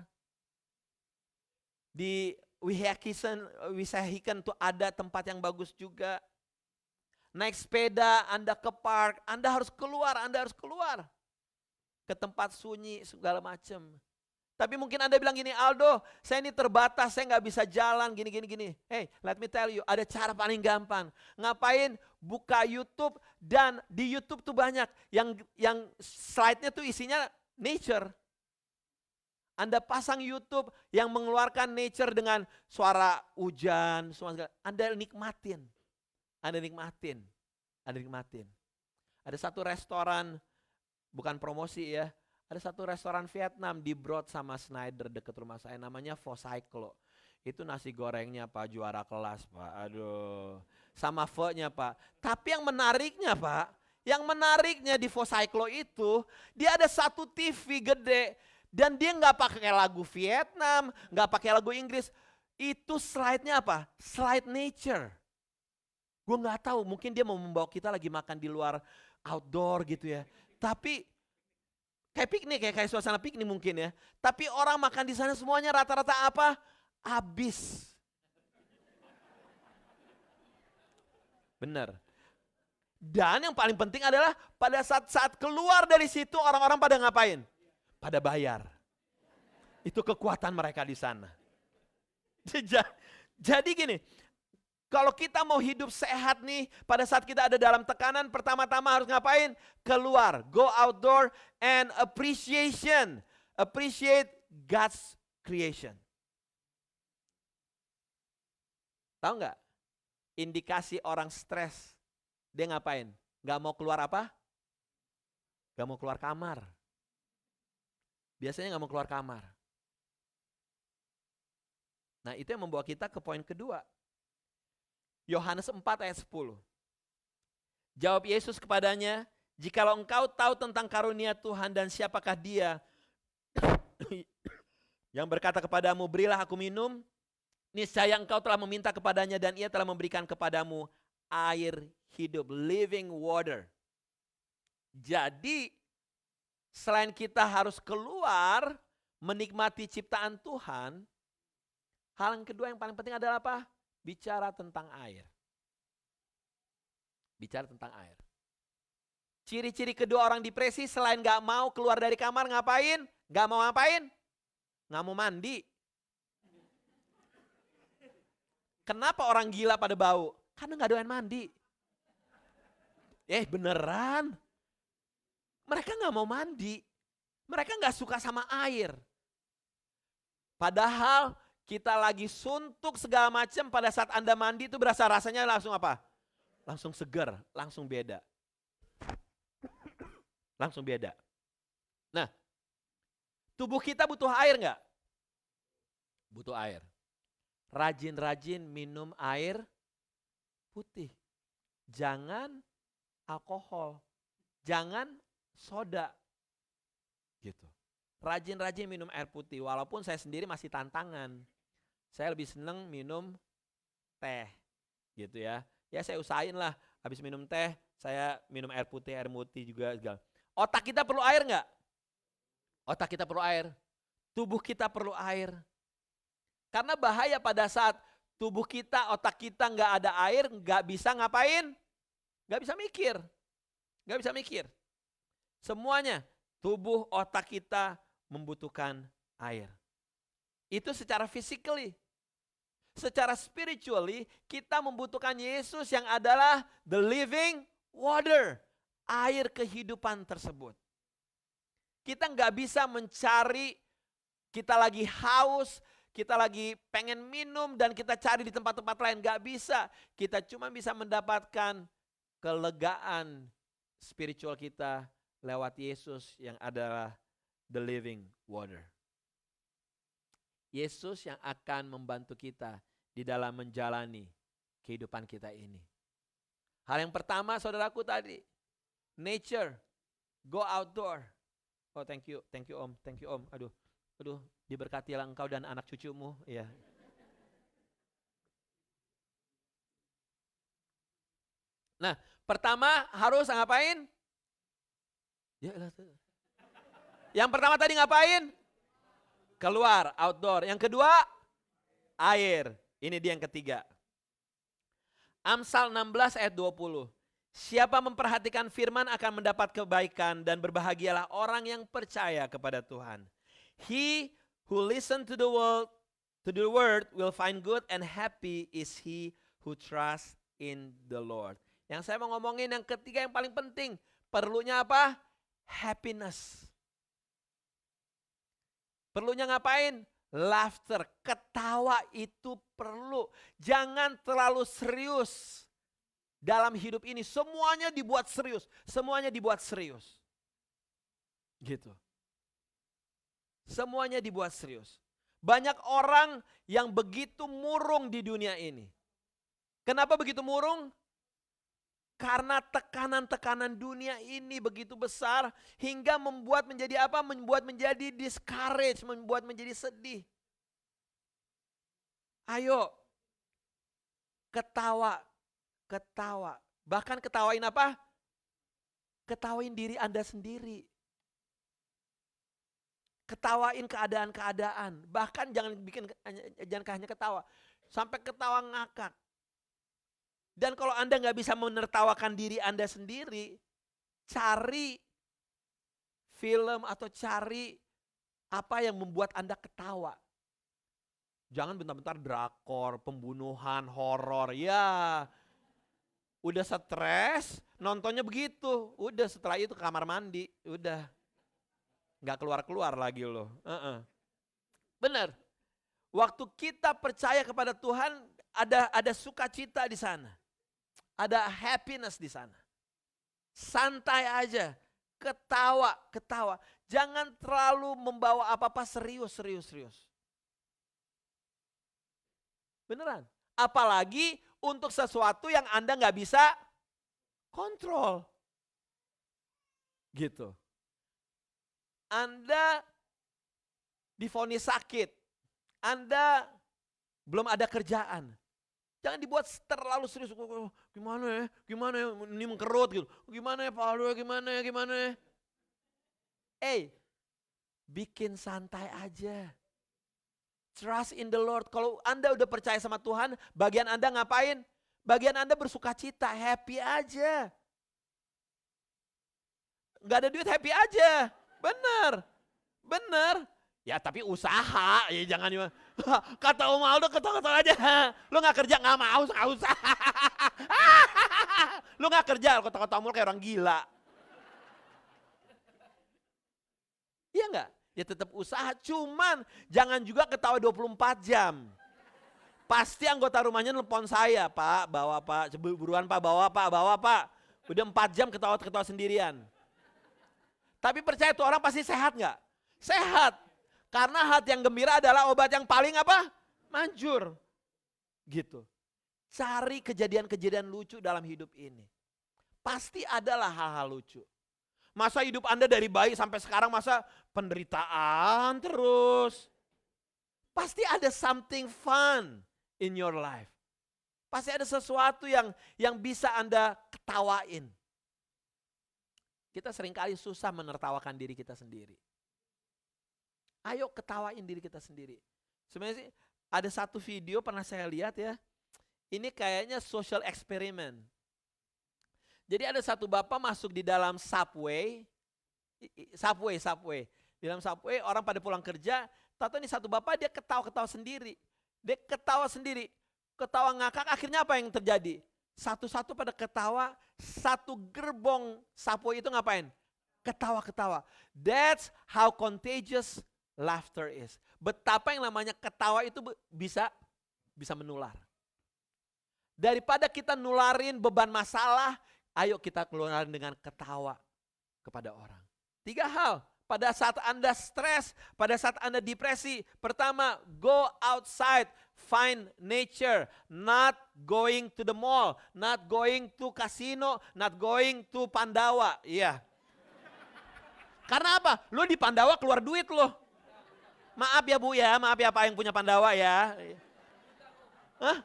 Di Wissahickon tuh ada tempat yang bagus juga. Naik sepeda, Anda ke park, Anda harus keluar ke tempat sunyi segala macam. Tapi mungkin Anda bilang gini, Aldo, saya ini terbatas, saya nggak bisa jalan gini. Hey, let me tell you, ada cara paling gampang. Ngapain? Buka YouTube, dan di YouTube tuh banyak yang slide-nya tuh isinya nature. Anda pasang YouTube yang mengeluarkan nature dengan suara hujan, semua segala. Anda nikmatin. Ada satu restoran, bukan promosi ya, ada satu restoran Vietnam di Broad sama Snyder dekat rumah saya, namanya Pho Cyclo. Itu nasi gorengnya Pak, juara kelas Pak. Aduh. Sama pho-nya Pak. Tapi yang menariknya Pak, yang menariknya di Focyclo itu, dia ada satu TV gede. Dan dia nggak pakai lagu Vietnam, nggak pakai lagu Inggris. Itu slide-nya apa? Slide nature. Gue nggak tahu, mungkin dia mau membawa kita lagi makan di luar outdoor gitu ya. Tapi kayak piknik ya, kayak suasana piknik mungkin ya. Tapi orang makan di sana semuanya rata-rata apa? Habis. Benar. Dan yang paling penting adalah pada saat keluar dari situ orang-orang pada ngapain? Pada bayar. Itu kekuatan mereka di sana. Jadi gini, kalau kita mau hidup sehat nih, pada saat kita ada dalam tekanan, pertama-tama harus ngapain? Keluar, go outdoor and appreciate God's creation. Tahu nggak? Indikasi orang stres, dia ngapain? Gak mau keluar apa? Gak mau keluar kamar. Biasanya gak mau keluar kamar. Nah itu yang membawa kita ke poin kedua. Yohanes 4 ayat 10. Jawab Yesus kepadanya, jikalau engkau tahu tentang karunia Tuhan dan siapakah dia yang berkata kepadamu, berilah aku minum, niscaya engkau telah meminta kepadanya dan ia telah memberikan kepadamu air hidup, living water. Jadi selain kita harus keluar menikmati ciptaan Tuhan, hal yang kedua yang paling penting adalah apa? Bicara tentang air. Bicara tentang air. Ciri-ciri kedua orang depresi selain gak mau keluar dari kamar ngapain? Gak mau ngapain? Gak mau mandi. Kenapa orang gila pada bau? Karena gak doyan mandi. Beneran. Mereka gak mau mandi. Mereka gak suka sama air. Padahal kita lagi suntuk segala macam, pada saat Anda mandi itu berasa rasanya langsung apa? Langsung segar, langsung beda. Langsung beda. Nah, tubuh kita butuh air gak? Butuh air. Rajin-rajin minum air putih. Jangan alkohol. Jangan soda. Gitu. Rajin-rajin minum air putih. Walaupun saya sendiri masih tantangan. Saya lebih seneng minum teh. Gitu ya. Ya saya usahain lah. Habis minum teh, saya minum air putih juga. Otak kita perlu air gak? Otak kita perlu air. Tubuh kita perlu air. Karena bahaya pada saat tubuh kita, otak kita gak ada air, gak bisa ngapain? Gak bisa mikir. Gak bisa mikir. Semuanya, tubuh otak kita membutuhkan air. Itu secara physically. Secara spiritually, kita membutuhkan Yesus yang adalah the living water. Air kehidupan tersebut. Kita gak bisa mencari, kita lagi haus, kita lagi pengen minum dan kita cari di tempat-tempat lain. Gak bisa. Kita cuma bisa mendapatkan kelegaan spiritual kita lewat Yesus yang adalah the living water. Yesus yang akan membantu kita di dalam menjalani kehidupan kita ini. Hal yang pertama saudaraku tadi, nature, go outdoor. Oh thank you Om, aduh, diberkatilah engkau dan anak cucumu, ya. Nah, pertama harus ngapain? Yang pertama tadi ngapain? Keluar, outdoor. Yang kedua, air. Ini dia yang ketiga. Amsal 16 ayat 20. Siapa memperhatikan firman akan mendapat kebaikan dan berbahagialah orang yang percaya kepada Tuhan. He who listen to the word will find good and happy is he who trusts in the Lord. Yang saya mau ngomongin yang ketiga yang paling penting. Perlunya apa? Happiness. Perlunya ngapain? Laughter. Ketawa itu perlu. Jangan terlalu serius. Dalam hidup ini semuanya dibuat serius. Semuanya dibuat serius. Gitu. Semuanya dibuat serius. Banyak orang yang begitu murung di dunia ini. Kenapa begitu murung? Karena tekanan-tekanan dunia ini begitu besar hingga membuat menjadi apa? Membuat menjadi discourage, membuat menjadi sedih. Ayo, ketawa, ketawa. Bahkan ketawain apa? Ketawain diri Anda sendiri. Ketawain keadaan-keadaan. Bahkan jangan hanya ketawa, sampai ketawa ngakak. Dan kalau Anda nggak bisa menertawakan diri Anda sendiri, cari film atau cari apa yang membuat Anda ketawa. Jangan bentar-bentar drakor, pembunuhan, horor. Ya, udah stres, nontonnya begitu. Udah setelah itu ke kamar mandi, udah nggak keluar-keluar lagi loh. Benar. Waktu kita percaya kepada Tuhan, ada sukacita di sana. Ada happiness di sana. Santai aja, ketawa. Jangan terlalu membawa apa-apa serius. Beneran. Apalagi untuk sesuatu yang Anda nggak bisa kontrol. Gitu. Anda divonis sakit. Anda belum ada kerjaan. Jangan dibuat terlalu serius. Gimana ya, ini mengkerut gitu. Gimana ya Pak Aldo, gimana ya. Bikin santai aja. Trust in the Lord. Kalau Anda udah percaya sama Tuhan, bagian Anda ngapain? Bagian Anda bersuka cita, happy aja. Gak ada duit, happy aja. Bener. Ya tapi usaha, ya jangan. Kata Om Aldo ketawa-ketawa aja. Lu gak kerja, gak mau, gak usah. Lu gak kerja, kata-kata Om Aldo kayak orang gila. Iya gak? Ya tetap usaha, cuman jangan juga ketawa 24 jam. Pasti anggota rumahnya nelpon saya, Pak, bawa Pak, buruan Pak, bawa Pak. Udah 4 jam ketawa-ketawa sendirian. Tapi percaya tuh orang pasti sehat gak? Sehat. Karena hati yang gembira adalah obat yang paling apa? Manjur. Gitu. Cari kejadian-kejadian lucu dalam hidup ini. Pasti adalah hal-hal lucu. Masa hidup Anda dari bayi sampai sekarang masa penderitaan terus? Pasti ada something fun in your life. Pasti ada sesuatu yang bisa Anda ketawain. Kita seringkali susah menertawakan diri kita sendiri. Ayo ketawain diri kita sendiri. Sebenarnya sih ada satu video pernah saya lihat ya. Ini kayaknya social experiment. Jadi ada satu bapak masuk di dalam subway. Di dalam subway orang pada pulang kerja. Tahu ini satu bapak dia ketawa-ketawa sendiri. Ketawa ngakak, akhirnya apa yang terjadi? Satu-satu pada ketawa, satu gerbong subway itu ngapain? Ketawa-ketawa. That's how contagious laughter is. Betapa yang namanya ketawa itu bisa menular. Daripada kita nularin beban masalah, ayo kita keluarin dengan ketawa kepada orang. 3 hal. Pada saat Anda stres, pada saat Anda depresi. Pertama, go outside, find nature. Not going to the mall, not going to casino, not going to Pandawa. Iya. Karena apa? Lo di Pandawa keluar duit lo. Maaf ya Bu ya, maaf ya Pak yang punya Pandawa ya. Hah?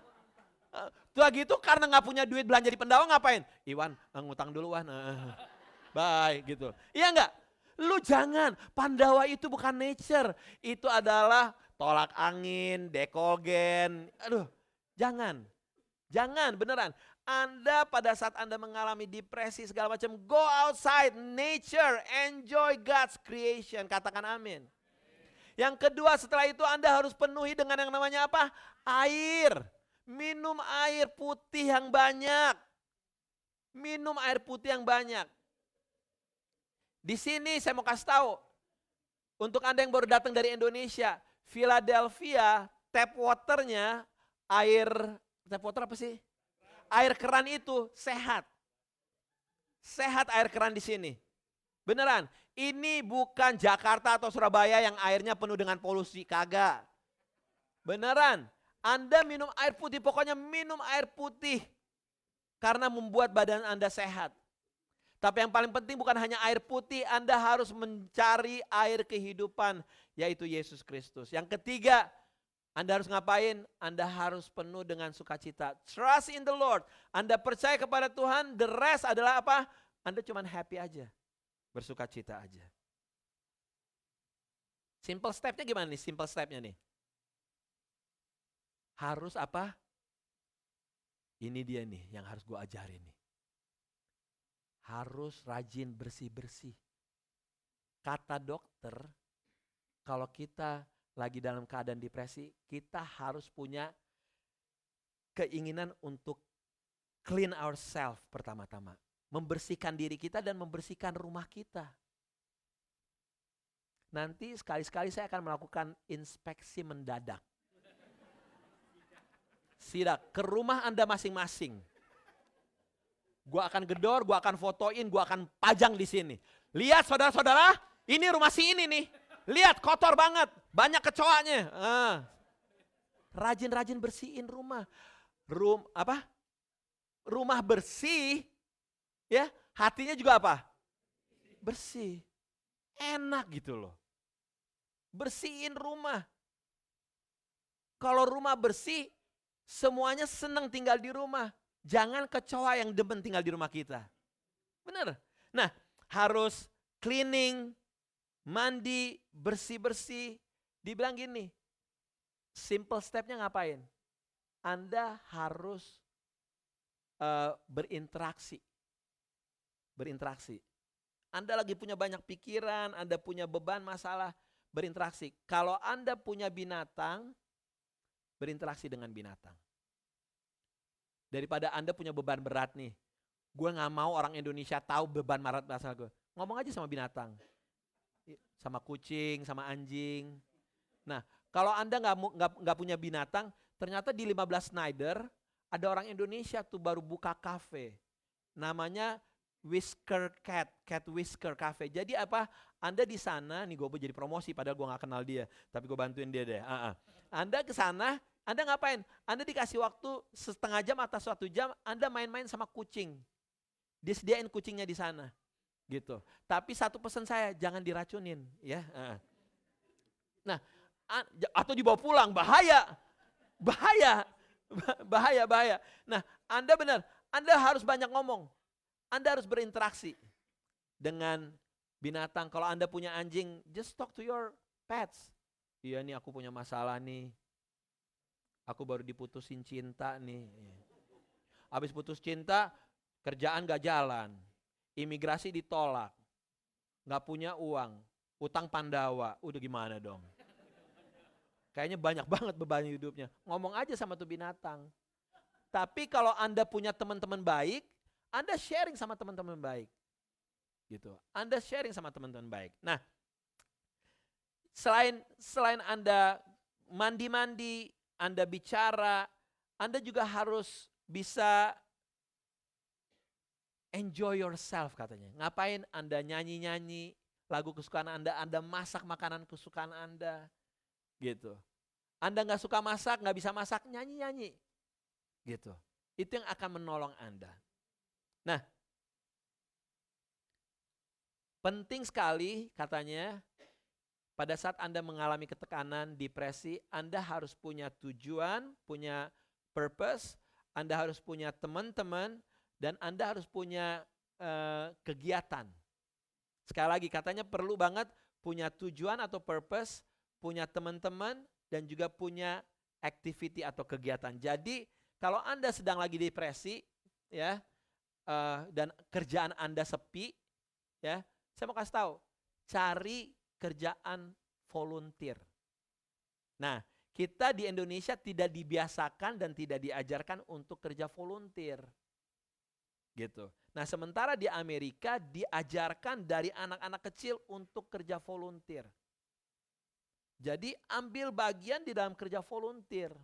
Tuh gitu karena gak punya duit belanja di Pandawa ngapain? Iwan, ngutang dulu Wan. Bye gitu. Iya enggak? Lu jangan, Pandawa itu bukan nature. Itu adalah tolak angin, dekogen. Aduh, jangan beneran. Anda pada saat Anda mengalami depresi segala macam, go outside, nature, enjoy God's creation. Katakan amin. Yang kedua setelah itu Anda harus penuhi dengan yang namanya apa? Air. Minum air putih yang banyak. Di sini saya mau kasih tahu, untuk Anda yang baru datang dari Indonesia, Philadelphia tap waternya, tap water apa sih? Air keran itu sehat. Sehat air keran di sini. Beneran, ini bukan Jakarta atau Surabaya yang airnya penuh dengan polusi, kagak. Beneran. Anda minum air putih, pokoknya minum air putih. Karena membuat badan Anda sehat. Tapi yang paling penting bukan hanya air putih, Anda harus mencari air kehidupan, yaitu Yesus Kristus. Yang ketiga, Anda harus ngapain? Anda harus penuh dengan sukacita. Trust in the Lord. Anda percaya kepada Tuhan, the rest adalah apa? Anda cuma happy aja. Bersukacita aja. Simple stepnya gimana nih? Simple stepnya nih. Harus apa? Ini dia nih yang harus gue ajarin nih. Harus rajin bersih-bersih. Kata dokter, kalau kita lagi dalam keadaan depresi, kita harus punya keinginan untuk clean ourselves pertama-tama. Membersihkan diri kita dan membersihkan rumah kita. Nanti sekali-sekali saya akan melakukan inspeksi mendadak. Sidak ke rumah Anda masing-masing. Gua akan gedor, gua akan fotoin, gua akan pajang di sini. Lihat saudara-saudara, ini rumah si ini nih. Lihat kotor banget, banyak kecoanya. Rajin-rajin bersihin rumah. Rumah bersih, ya hatinya juga apa? Bersih. Enak gitu loh. Bersihin rumah. Kalau rumah bersih, semuanya senang tinggal di rumah. Jangan kecoa yang demen tinggal di rumah kita. Benar. Nah, harus cleaning, mandi, bersih-bersih. Dibilang gini, simple stepnya ngapain? Anda harus berinteraksi. Berinteraksi. Anda lagi punya banyak pikiran, Anda punya beban masalah, berinteraksi. Kalau Anda punya binatang, berinteraksi dengan binatang. Daripada Anda punya beban berat nih. Gue gak mau orang Indonesia tahu beban masalah gue. Ngomong aja sama binatang. Sama kucing, sama anjing. Nah, kalau Anda gak punya binatang, ternyata di 15 Snyder, ada orang Indonesia tuh baru buka cafe. Namanya Whisker Cat Whisker Cafe. Jadi apa? Anda di sana, nih gue jadi promosi padahal gue gak kenal dia. Tapi gue bantuin dia deh. Anda ke sana, Anda ngapain? Anda dikasih waktu setengah jam atau 1 jam, Anda main-main sama kucing. Disediain kucingnya di sana. Gitu. Tapi satu pesan saya, jangan diracunin. Ya. Nah, atau dibawa pulang, bahaya. Bahaya. Nah, Anda benar, Anda harus banyak ngomong. Anda harus berinteraksi dengan binatang. Kalau Anda punya anjing, just talk to your pets. Iya nih aku punya masalah nih. Aku baru diputusin cinta nih. Habis putus cinta, kerjaan gak jalan. Imigrasi ditolak. Gak punya uang. Utang Pandawa. Udah gimana dong? Kayaknya banyak banget beban hidupnya. Ngomong aja sama tuh binatang. Tapi kalau Anda punya teman-teman baik, Anda sharing sama teman-teman baik. Gitu. Anda sharing sama teman-teman baik. Nah, selain Anda mandi-mandi, Anda bicara, Anda juga harus bisa enjoy yourself katanya. Ngapain Anda nyanyi-nyanyi lagu kesukaan Anda masak makanan kesukaan Anda. Gitu. Anda gak suka masak, gak bisa masak, nyanyi-nyanyi. Gitu. Itu yang akan menolong Anda. Nah, penting sekali katanya pada saat Anda mengalami ketekanan, depresi, Anda harus punya tujuan, punya purpose, Anda harus punya teman-teman, dan Anda harus punya kegiatan. Sekali lagi katanya perlu banget punya tujuan atau purpose, punya teman-teman, dan juga punya activity atau kegiatan. Jadi kalau Anda sedang lagi depresi, ya, dan kerjaan Anda sepi, ya, saya mau kasih tahu, cari kerjaan volunteer. Nah, kita di Indonesia tidak dibiasakan dan tidak diajarkan untuk kerja volunteer. Gitu. Nah, sementara di Amerika diajarkan dari anak-anak kecil untuk kerja volunteer. Jadi ambil bagian di dalam kerja volunteer.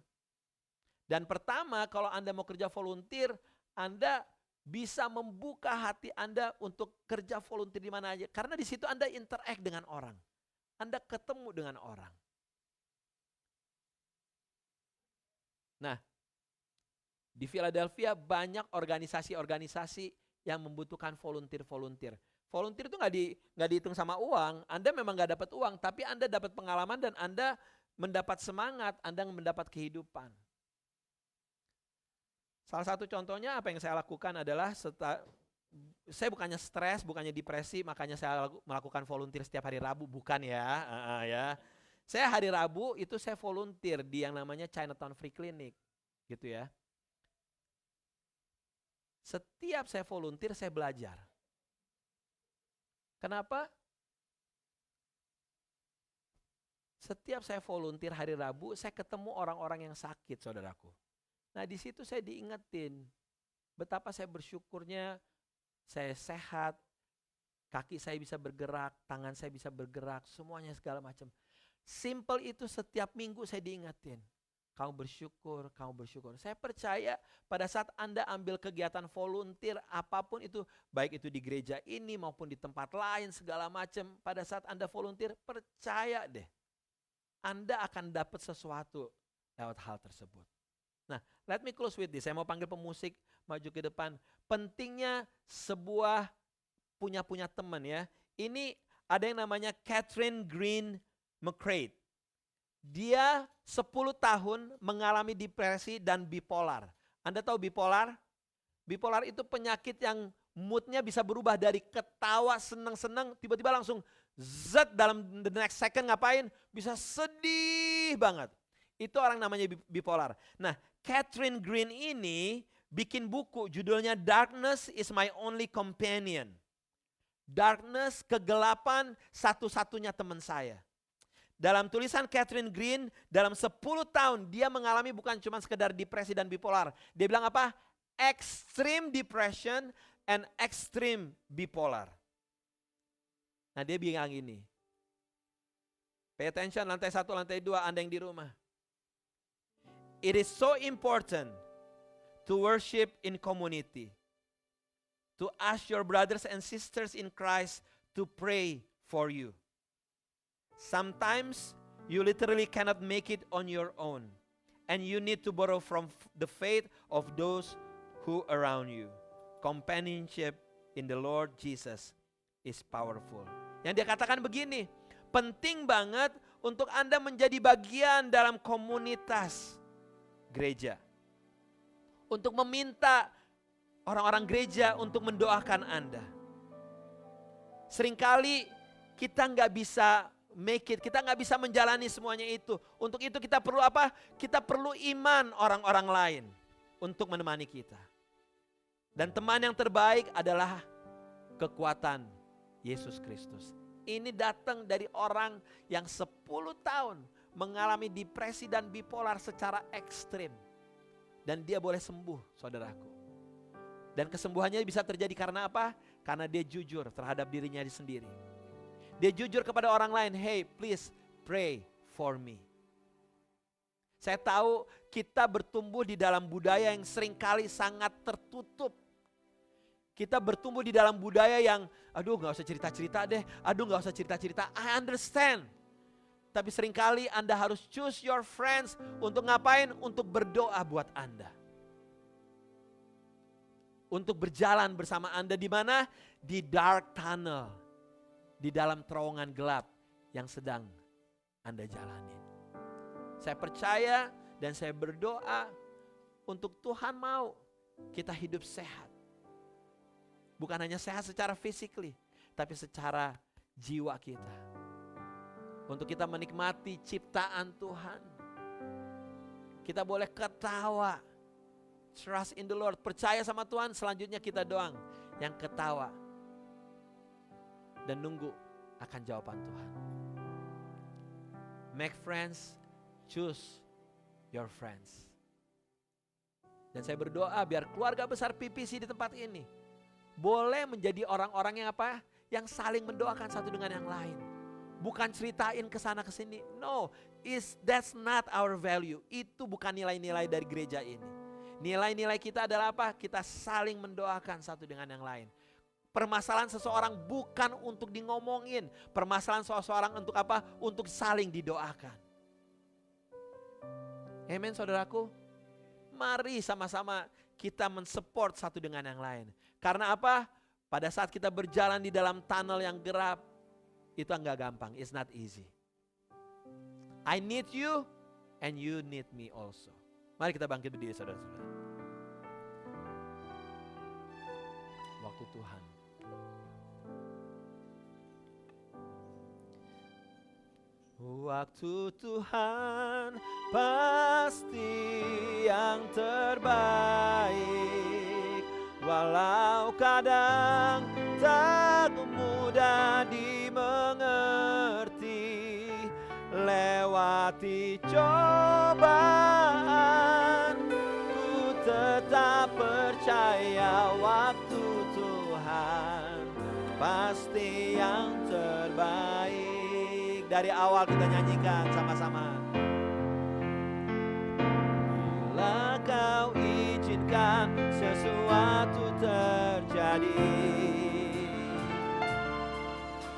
Dan pertama, kalau Anda mau kerja volunteer, Anda bisa membuka hati Anda untuk kerja volunteer di mana aja. Karena di situ Anda interact dengan orang. Anda ketemu dengan orang. Nah, di Philadelphia banyak organisasi-organisasi yang membutuhkan volunteer-volunteer. Volunteer itu nggak dihitung sama uang. Anda memang nggak dapat uang, tapi Anda dapat pengalaman dan Anda mendapat semangat, Anda mendapat kehidupan. Salah satu contohnya apa yang saya lakukan adalah saya bukannya stres, bukannya depresi, makanya saya melakukan volunteer setiap hari Rabu, bukan ya. Ya. Saya hari Rabu itu saya volunteer di yang namanya Chinatown Free Clinic, gitu ya. Setiap saya volunteer saya belajar. Kenapa? Setiap saya volunteer hari Rabu, saya ketemu orang-orang yang sakit, saudaraku. Nah, di situ saya diingetin betapa saya bersyukurnya saya sehat, kaki saya bisa bergerak, tangan saya bisa bergerak, semuanya segala macam. Simple itu setiap minggu saya diingetin. Kamu bersyukur, kamu bersyukur. Saya percaya pada saat Anda ambil kegiatan volunteer apapun itu, baik itu di gereja ini maupun di tempat lain segala macam, pada saat Anda volunteer, percaya deh, Anda akan dapat sesuatu lewat hal tersebut. Nah, let me close with this. Saya mau panggil pemusik maju ke depan. Pentingnya sebuah punya teman ya. Ini ada yang namanya Catherine Green McCrae. Dia 10 tahun mengalami depresi dan bipolar. Anda tahu bipolar? Bipolar itu penyakit yang moodnya bisa berubah dari ketawa senang-senang tiba-tiba langsung dalam the next second ngapain? Bisa sedih banget. Itu orang namanya bipolar. Nah, Catherine Green ini bikin buku judulnya Darkness is My Only Companion. Darkness, kegelapan, satu-satunya teman saya. Dalam tulisan Catherine Green, dalam 10 tahun dia mengalami bukan cuma sekedar depresi dan bipolar. Dia bilang apa? Extreme depression and extreme bipolar. Nah, dia bilang gini. Pay attention, lantai 1, lantai 2, Anda yang di rumah. It is so important to worship in community. To ask your brothers and sisters in Christ to pray for you. Sometimes you literally cannot make it on your own. And you need to borrow from the faith of those who around you. Companionship in the Lord Jesus is powerful. Yang dia katakan begini, penting banget untuk Anda menjadi bagian dalam komunitas gereja. Untuk meminta orang-orang gereja untuk mendoakan Anda. Seringkali kita nggak bisa make it, kita nggak bisa menjalani semuanya itu. Untuk itu kita perlu apa? Kita perlu iman orang-orang lain untuk menemani kita. Dan teman yang terbaik adalah kekuatan Yesus Kristus. Ini datang dari orang yang 10 tahun mengalami depresi dan bipolar secara ekstrim. Dan dia boleh sembuh, saudaraku. Dan kesembuhannya bisa terjadi karena apa? Karena dia jujur terhadap dirinya sendiri. Dia jujur kepada orang lain, hey please pray for me. Saya tahu kita bertumbuh di dalam budaya yang seringkali sangat tertutup. Kita bertumbuh di dalam budaya yang, aduh gak usah cerita-cerita deh, aduh gak usah cerita-cerita, I understand. Tapi seringkali Anda harus choose your friends untuk ngapain? Untuk berdoa buat Anda. Untuk berjalan bersama Anda di mana? Di dark tunnel. Di dalam terowongan gelap yang sedang Anda jalani. Saya percaya dan saya berdoa untuk Tuhan mau kita hidup sehat. Bukan hanya sehat secara physically, tapi secara jiwa kita. Untuk kita menikmati ciptaan Tuhan. Kita boleh ketawa. Trust in the Lord. Percaya sama Tuhan, selanjutnya kita doang yang ketawa. Dan nunggu akan jawaban Tuhan. Make friends, choose your friends. Dan saya berdoa biar keluarga besar PPC di tempat ini boleh menjadi orang-orang yang apa? Yang saling mendoakan satu dengan yang lain. Bukan ceritain ke sana ke sini. No, that's not our value. Itu bukan nilai-nilai dari gereja ini. Nilai-nilai kita adalah apa? Kita saling mendoakan satu dengan yang lain. Permasalahan seseorang bukan untuk di ngomongin. Permasalahan seseorang untuk apa? Untuk saling didoakan. Amen saudaraku. Mari sama-sama kita mensupport satu dengan yang lain. Karena apa? Pada saat kita berjalan di dalam tunnel yang gelap, itu enggak gampang. It's not easy. I need you and you need me also. Mari kita bangkit berdiri saudara-saudara. Waktu Tuhan. Waktu Tuhan pasti yang terbaik, walau kadang tak mudah dimengerti. Lewati cobaan, ku tetap percaya waktu Tuhan pasti yang terbaik. Dari awal kita nyanyikan sama-sama. Bila kau izinkan sesuatu terjadi,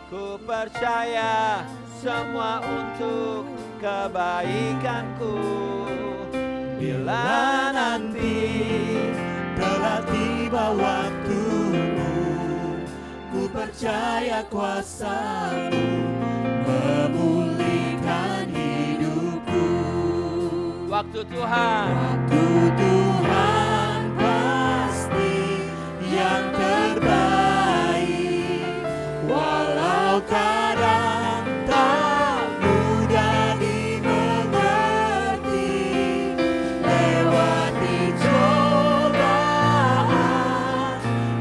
ku percaya semua untuk kebaikanku. Bila nanti telah tiba waktumu, ku percaya kuasa-Mu memulihkan hidupku. Waktu Tuhan, Waktu Tuhan pasti yang terbaik, walau kadang tak mudah dimengerti. Lewati cobaan,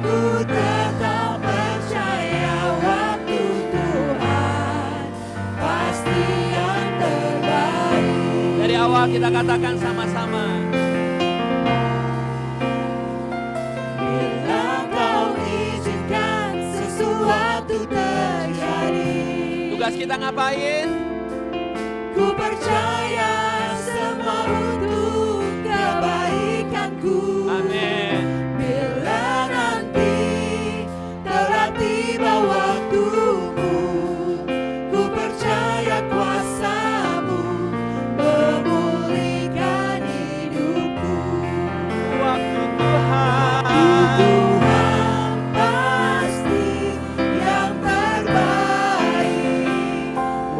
ku tetap percaya waktu Tuhan pasti yang terbaik. dari awal kita katakan sama-sama. Bila kau izinkan sesuatu terjadi, Tugas kita ngapain? ku percaya semua untuk kebaikanku. Amin. Bila nanti telah tiba waktumu, ku percaya kuasa-Mu memulihkan hidupku. Waktu Tuhan, Tuhan pasti yang terbaik,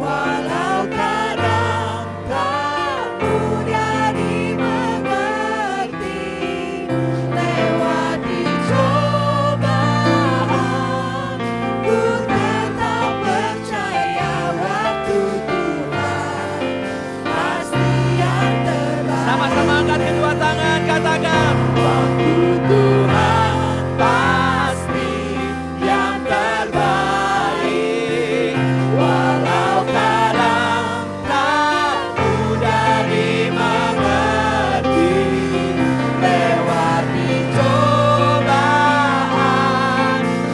walau kadang tak mudah dimengerti. Lewati cobaan, ku tetap percaya waktu Tuhan pasti yang terbaik. sama-sama angkat kedua tangan, katakan. Waktu Tuhan pasti yang terbaik, walau kadang tak mudah dimengerti. Lewati cobaan,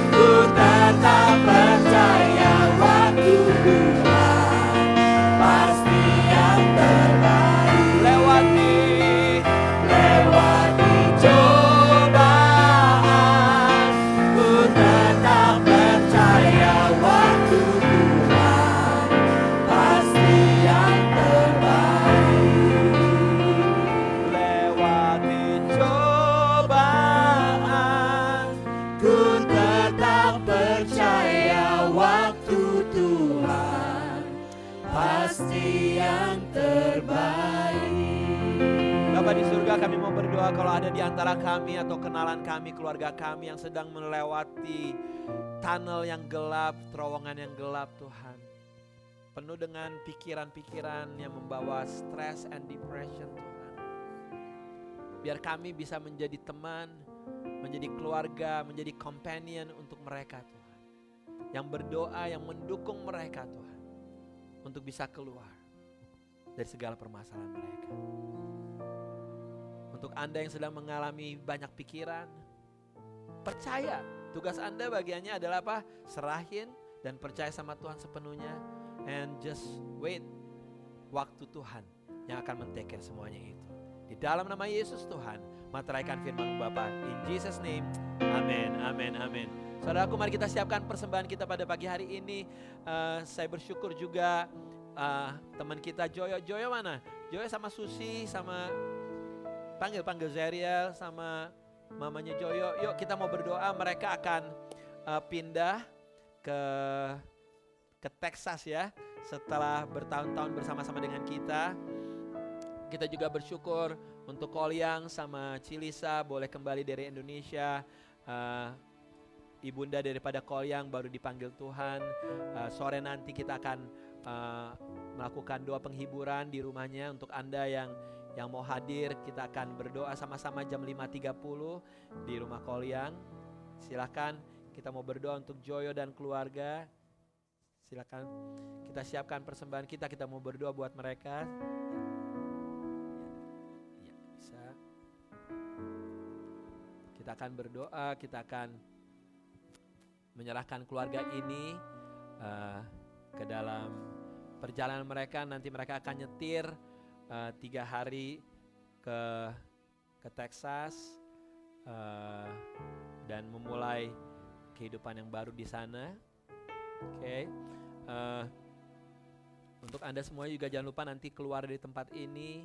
ku tetap percaya waktu Tuhan pasti yang terbaik. Lewati cobaan, ku tetap percaya waktu Tuhan pasti yang terbaik. Lewati cobaan, Ku tetap percaya waktu Tuhan pasti yang terbaik. Bapa di surga, kami mau berdoa kalau ada di antara kami atau kenalan kami, keluarga kami yang sedang melewati tunnel yang gelap, terowongan yang gelap Tuhan. Penuh dengan pikiran-pikiran yang membawa stress and depression Tuhan. Biar kami bisa menjadi teman, menjadi keluarga, menjadi companion untuk mereka Tuhan. Yang berdoa, yang mendukung mereka Tuhan. Untuk bisa keluar dari segala permasalahan mereka. Untuk Anda yang sedang mengalami banyak pikiran, percaya tugas Anda bagiannya adalah apa? Serahin dan percaya sama Tuhan sepenuhnya. And just wait. Waktu Tuhan yang akan men-take care semuanya itu. Di dalam nama Yesus Tuhan, materaikan firman Bapa. In Jesus name, amin, amin, amin. Saudaraku, mari kita siapkan persembahan kita pada pagi hari ini. Saya bersyukur juga teman kita Joyo. Joyo mana? Joyo sama Susi, sama Panggil Zeriel sama mamanya Joyo. Yuk kita mau berdoa. Mereka akan pindah ke Texas ya. Setelah bertahun-tahun bersama-sama dengan kita. Kita juga bersyukur untuk Kolyang sama Cilisa boleh kembali dari Indonesia. Ibunda daripada Kolyang baru dipanggil Tuhan. Sore nanti kita akan melakukan doa penghiburan di rumahnya. Untuk Anda yang mau hadir, kita akan berdoa sama-sama jam 5.30 di rumah Kolyang. Silakan, kita mau berdoa untuk Joyo dan keluarga. Silakan, kita siapkan persembahan kita mau berdoa buat mereka. Ya, bisa. Kita akan berdoa, kita akan menyerahkan keluarga ini ke dalam perjalanan mereka. Nanti mereka akan nyetir 3 hari ke Texas dan memulai kehidupan yang baru di sana. Oke. Untuk Anda semua juga jangan lupa nanti keluar dari tempat ini.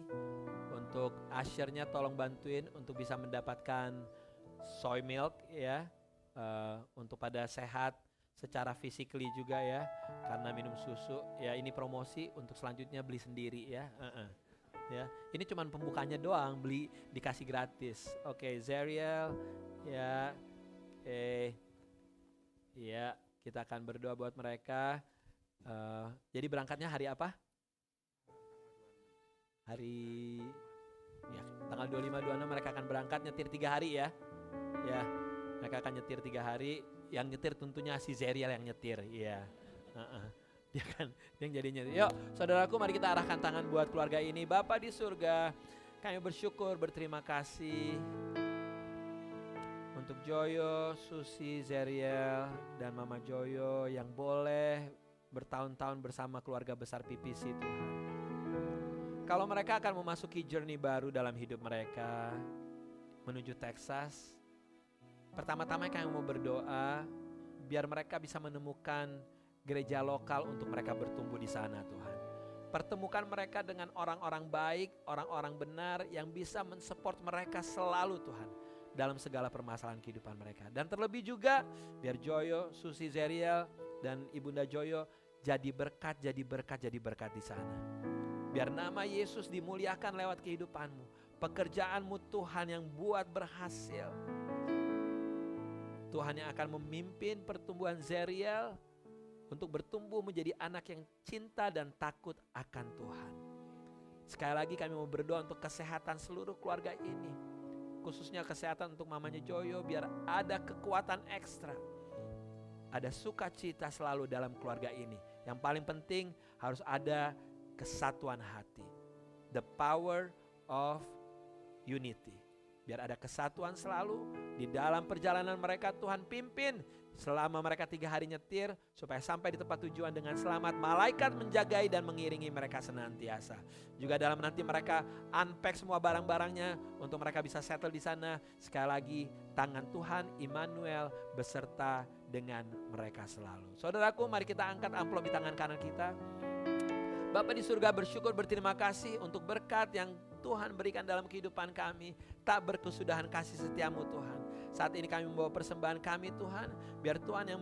Untuk ushernya tolong bantuin untuk bisa mendapatkan soy milk ya, untuk pada sehat secara physically juga ya, karena minum susu ya. Ini promosi, untuk selanjutnya beli sendiri ya. Ya, ini cuman pembukanya doang, beli dikasih gratis. Oke, Zeriel ya. Ya, kita akan berdoa buat mereka. Jadi berangkatnya hari apa? Hari ya, tanggal 25-26 mereka akan berangkat nyetir 3 hari ya. Ya, mereka akan nyetir 3 hari. Yang nyetir tentunya si Zeriel yang nyetir. Iya. Dia kan yang jadi nyetir. Yuk, saudaraku, mari kita arahkan tangan buat keluarga ini. Bapa di surga, kami bersyukur, berterima kasih untuk Joyo, Susi, Zeriel, dan Mama Joyo yang boleh bertahun-tahun bersama keluarga besar PPC Tuhan. Kalau mereka akan memasuki journey baru dalam hidup mereka menuju Texas, pertama-tama kami mau berdoa biar mereka bisa menemukan gereja lokal untuk mereka bertumbuh di sana Tuhan. Pertemukan mereka dengan orang-orang baik, orang-orang benar yang bisa mensupport mereka selalu Tuhan dalam segala permasalahan kehidupan mereka. Dan terlebih juga biar Joyo, Susi, Zeriel, dan Ibunda Joyo jadi berkat di sana. Biar nama Yesus dimuliakan lewat kehidupanmu. Pekerjaanmu Tuhan yang buat berhasil. Tuhan yang akan memimpin pertumbuhan Zeriel untuk bertumbuh menjadi anak yang cinta dan takut akan Tuhan. Sekali lagi kami mau berdoa untuk kesehatan seluruh keluarga ini. Khususnya kesehatan untuk mamanya Joyo, biar ada kekuatan ekstra. Ada sukacita selalu dalam keluarga ini. Yang paling penting harus ada kesatuan hati. The power of unity. Biar ada kesatuan selalu di dalam perjalanan mereka. Tuhan pimpin selama mereka 3 hari nyetir supaya sampai di tempat tujuan dengan selamat. Malaikat menjagai dan mengiringi mereka senantiasa. Juga dalam nanti mereka unpack semua barang-barangnya untuk mereka bisa settle di sana. Sekali lagi tangan Tuhan Immanuel beserta dengan mereka selalu. Saudaraku, mari kita angkat amplop di tangan kanan kita. Bapa di surga, bersyukur, berterima kasih untuk berkat yang Tuhan berikan dalam kehidupan kami. Tak berkesudahan kasih setiamu Tuhan. Saat ini kami membawa persembahan kami Tuhan. Biar Tuhan yang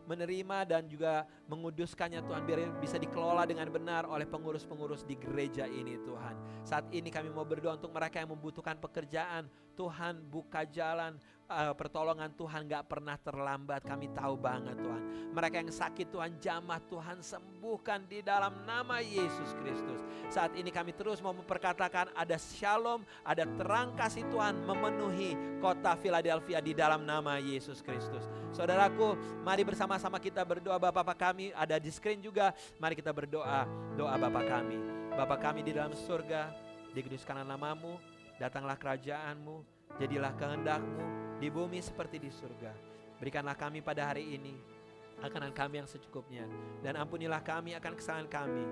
menerima dan juga menguduskannya Tuhan. Biar bisa dikelola dengan benar oleh pengurus-pengurus di gereja ini Tuhan. Saat ini kami mau berdoa untuk mereka yang membutuhkan pekerjaan. Tuhan buka jalan. Pertolongan Tuhan gak pernah terlambat. Kami tahu banget Tuhan. Mereka yang sakit Tuhan jamah, Tuhan sembuhkan di dalam nama Yesus Kristus. Saat ini kami terus mau memperkatakan ada shalom, ada terang kasih Tuhan memenuhi kota Philadelphia di dalam nama Yesus Kristus. Saudaraku, mari bersama-sama kita berdoa. Bapa kami ada di screen juga. Mari kita berdoa. Doa Bapa kami. Bapa kami di dalam surga, dikuduskanlah namamu, datanglah kerajaanmu, jadilah kehendak-Mu di bumi seperti di surga. Berikanlah kami pada hari ini makanan kami yang secukupnya, dan ampunilah kami akan kesalahan kami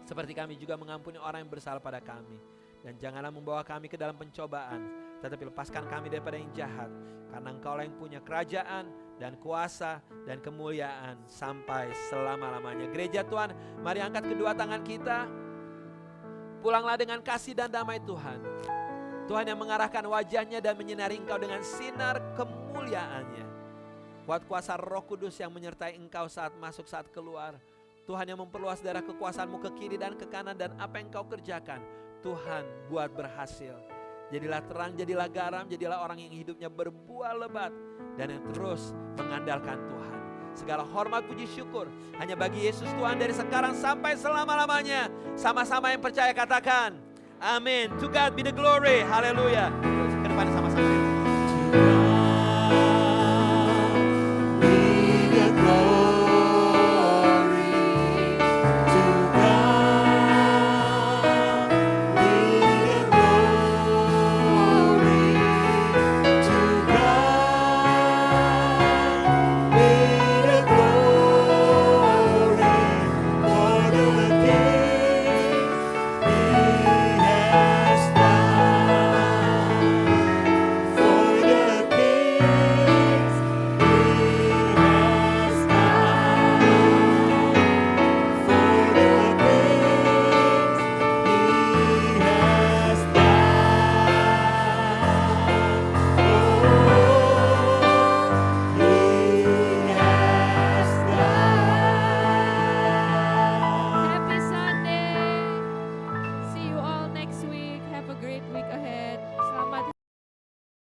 seperti kami juga mengampuni orang yang bersalah pada kami. Dan janganlah membawa kami ke dalam pencobaan, tetapi lepaskan kami daripada yang jahat, karena Engkaulah yang punya kerajaan dan kuasa dan kemuliaan sampai selama-lamanya. Gereja Tuhan, mari angkat kedua tangan kita. Pulanglah dengan kasih dan damai Tuhan. Tuhan yang mengarahkan wajahnya dan menyinari engkau dengan sinar kemuliaannya. Kuat kuasa Roh Kudus yang menyertai engkau saat masuk, saat keluar. Tuhan yang memperluas daerah kekuasaanmu ke kiri dan ke kanan, dan apa yang engkau kerjakan, Tuhan buat berhasil. Jadilah terang, jadilah garam, jadilah orang yang hidupnya berbuah lebat dan yang terus mengandalkan Tuhan. Segala hormat, puji, syukur hanya bagi Yesus Tuhan dari sekarang sampai selama-lamanya. Sama-sama yang percaya katakan amin. To God be the glory. Haleluya. Ke depan sama-sama.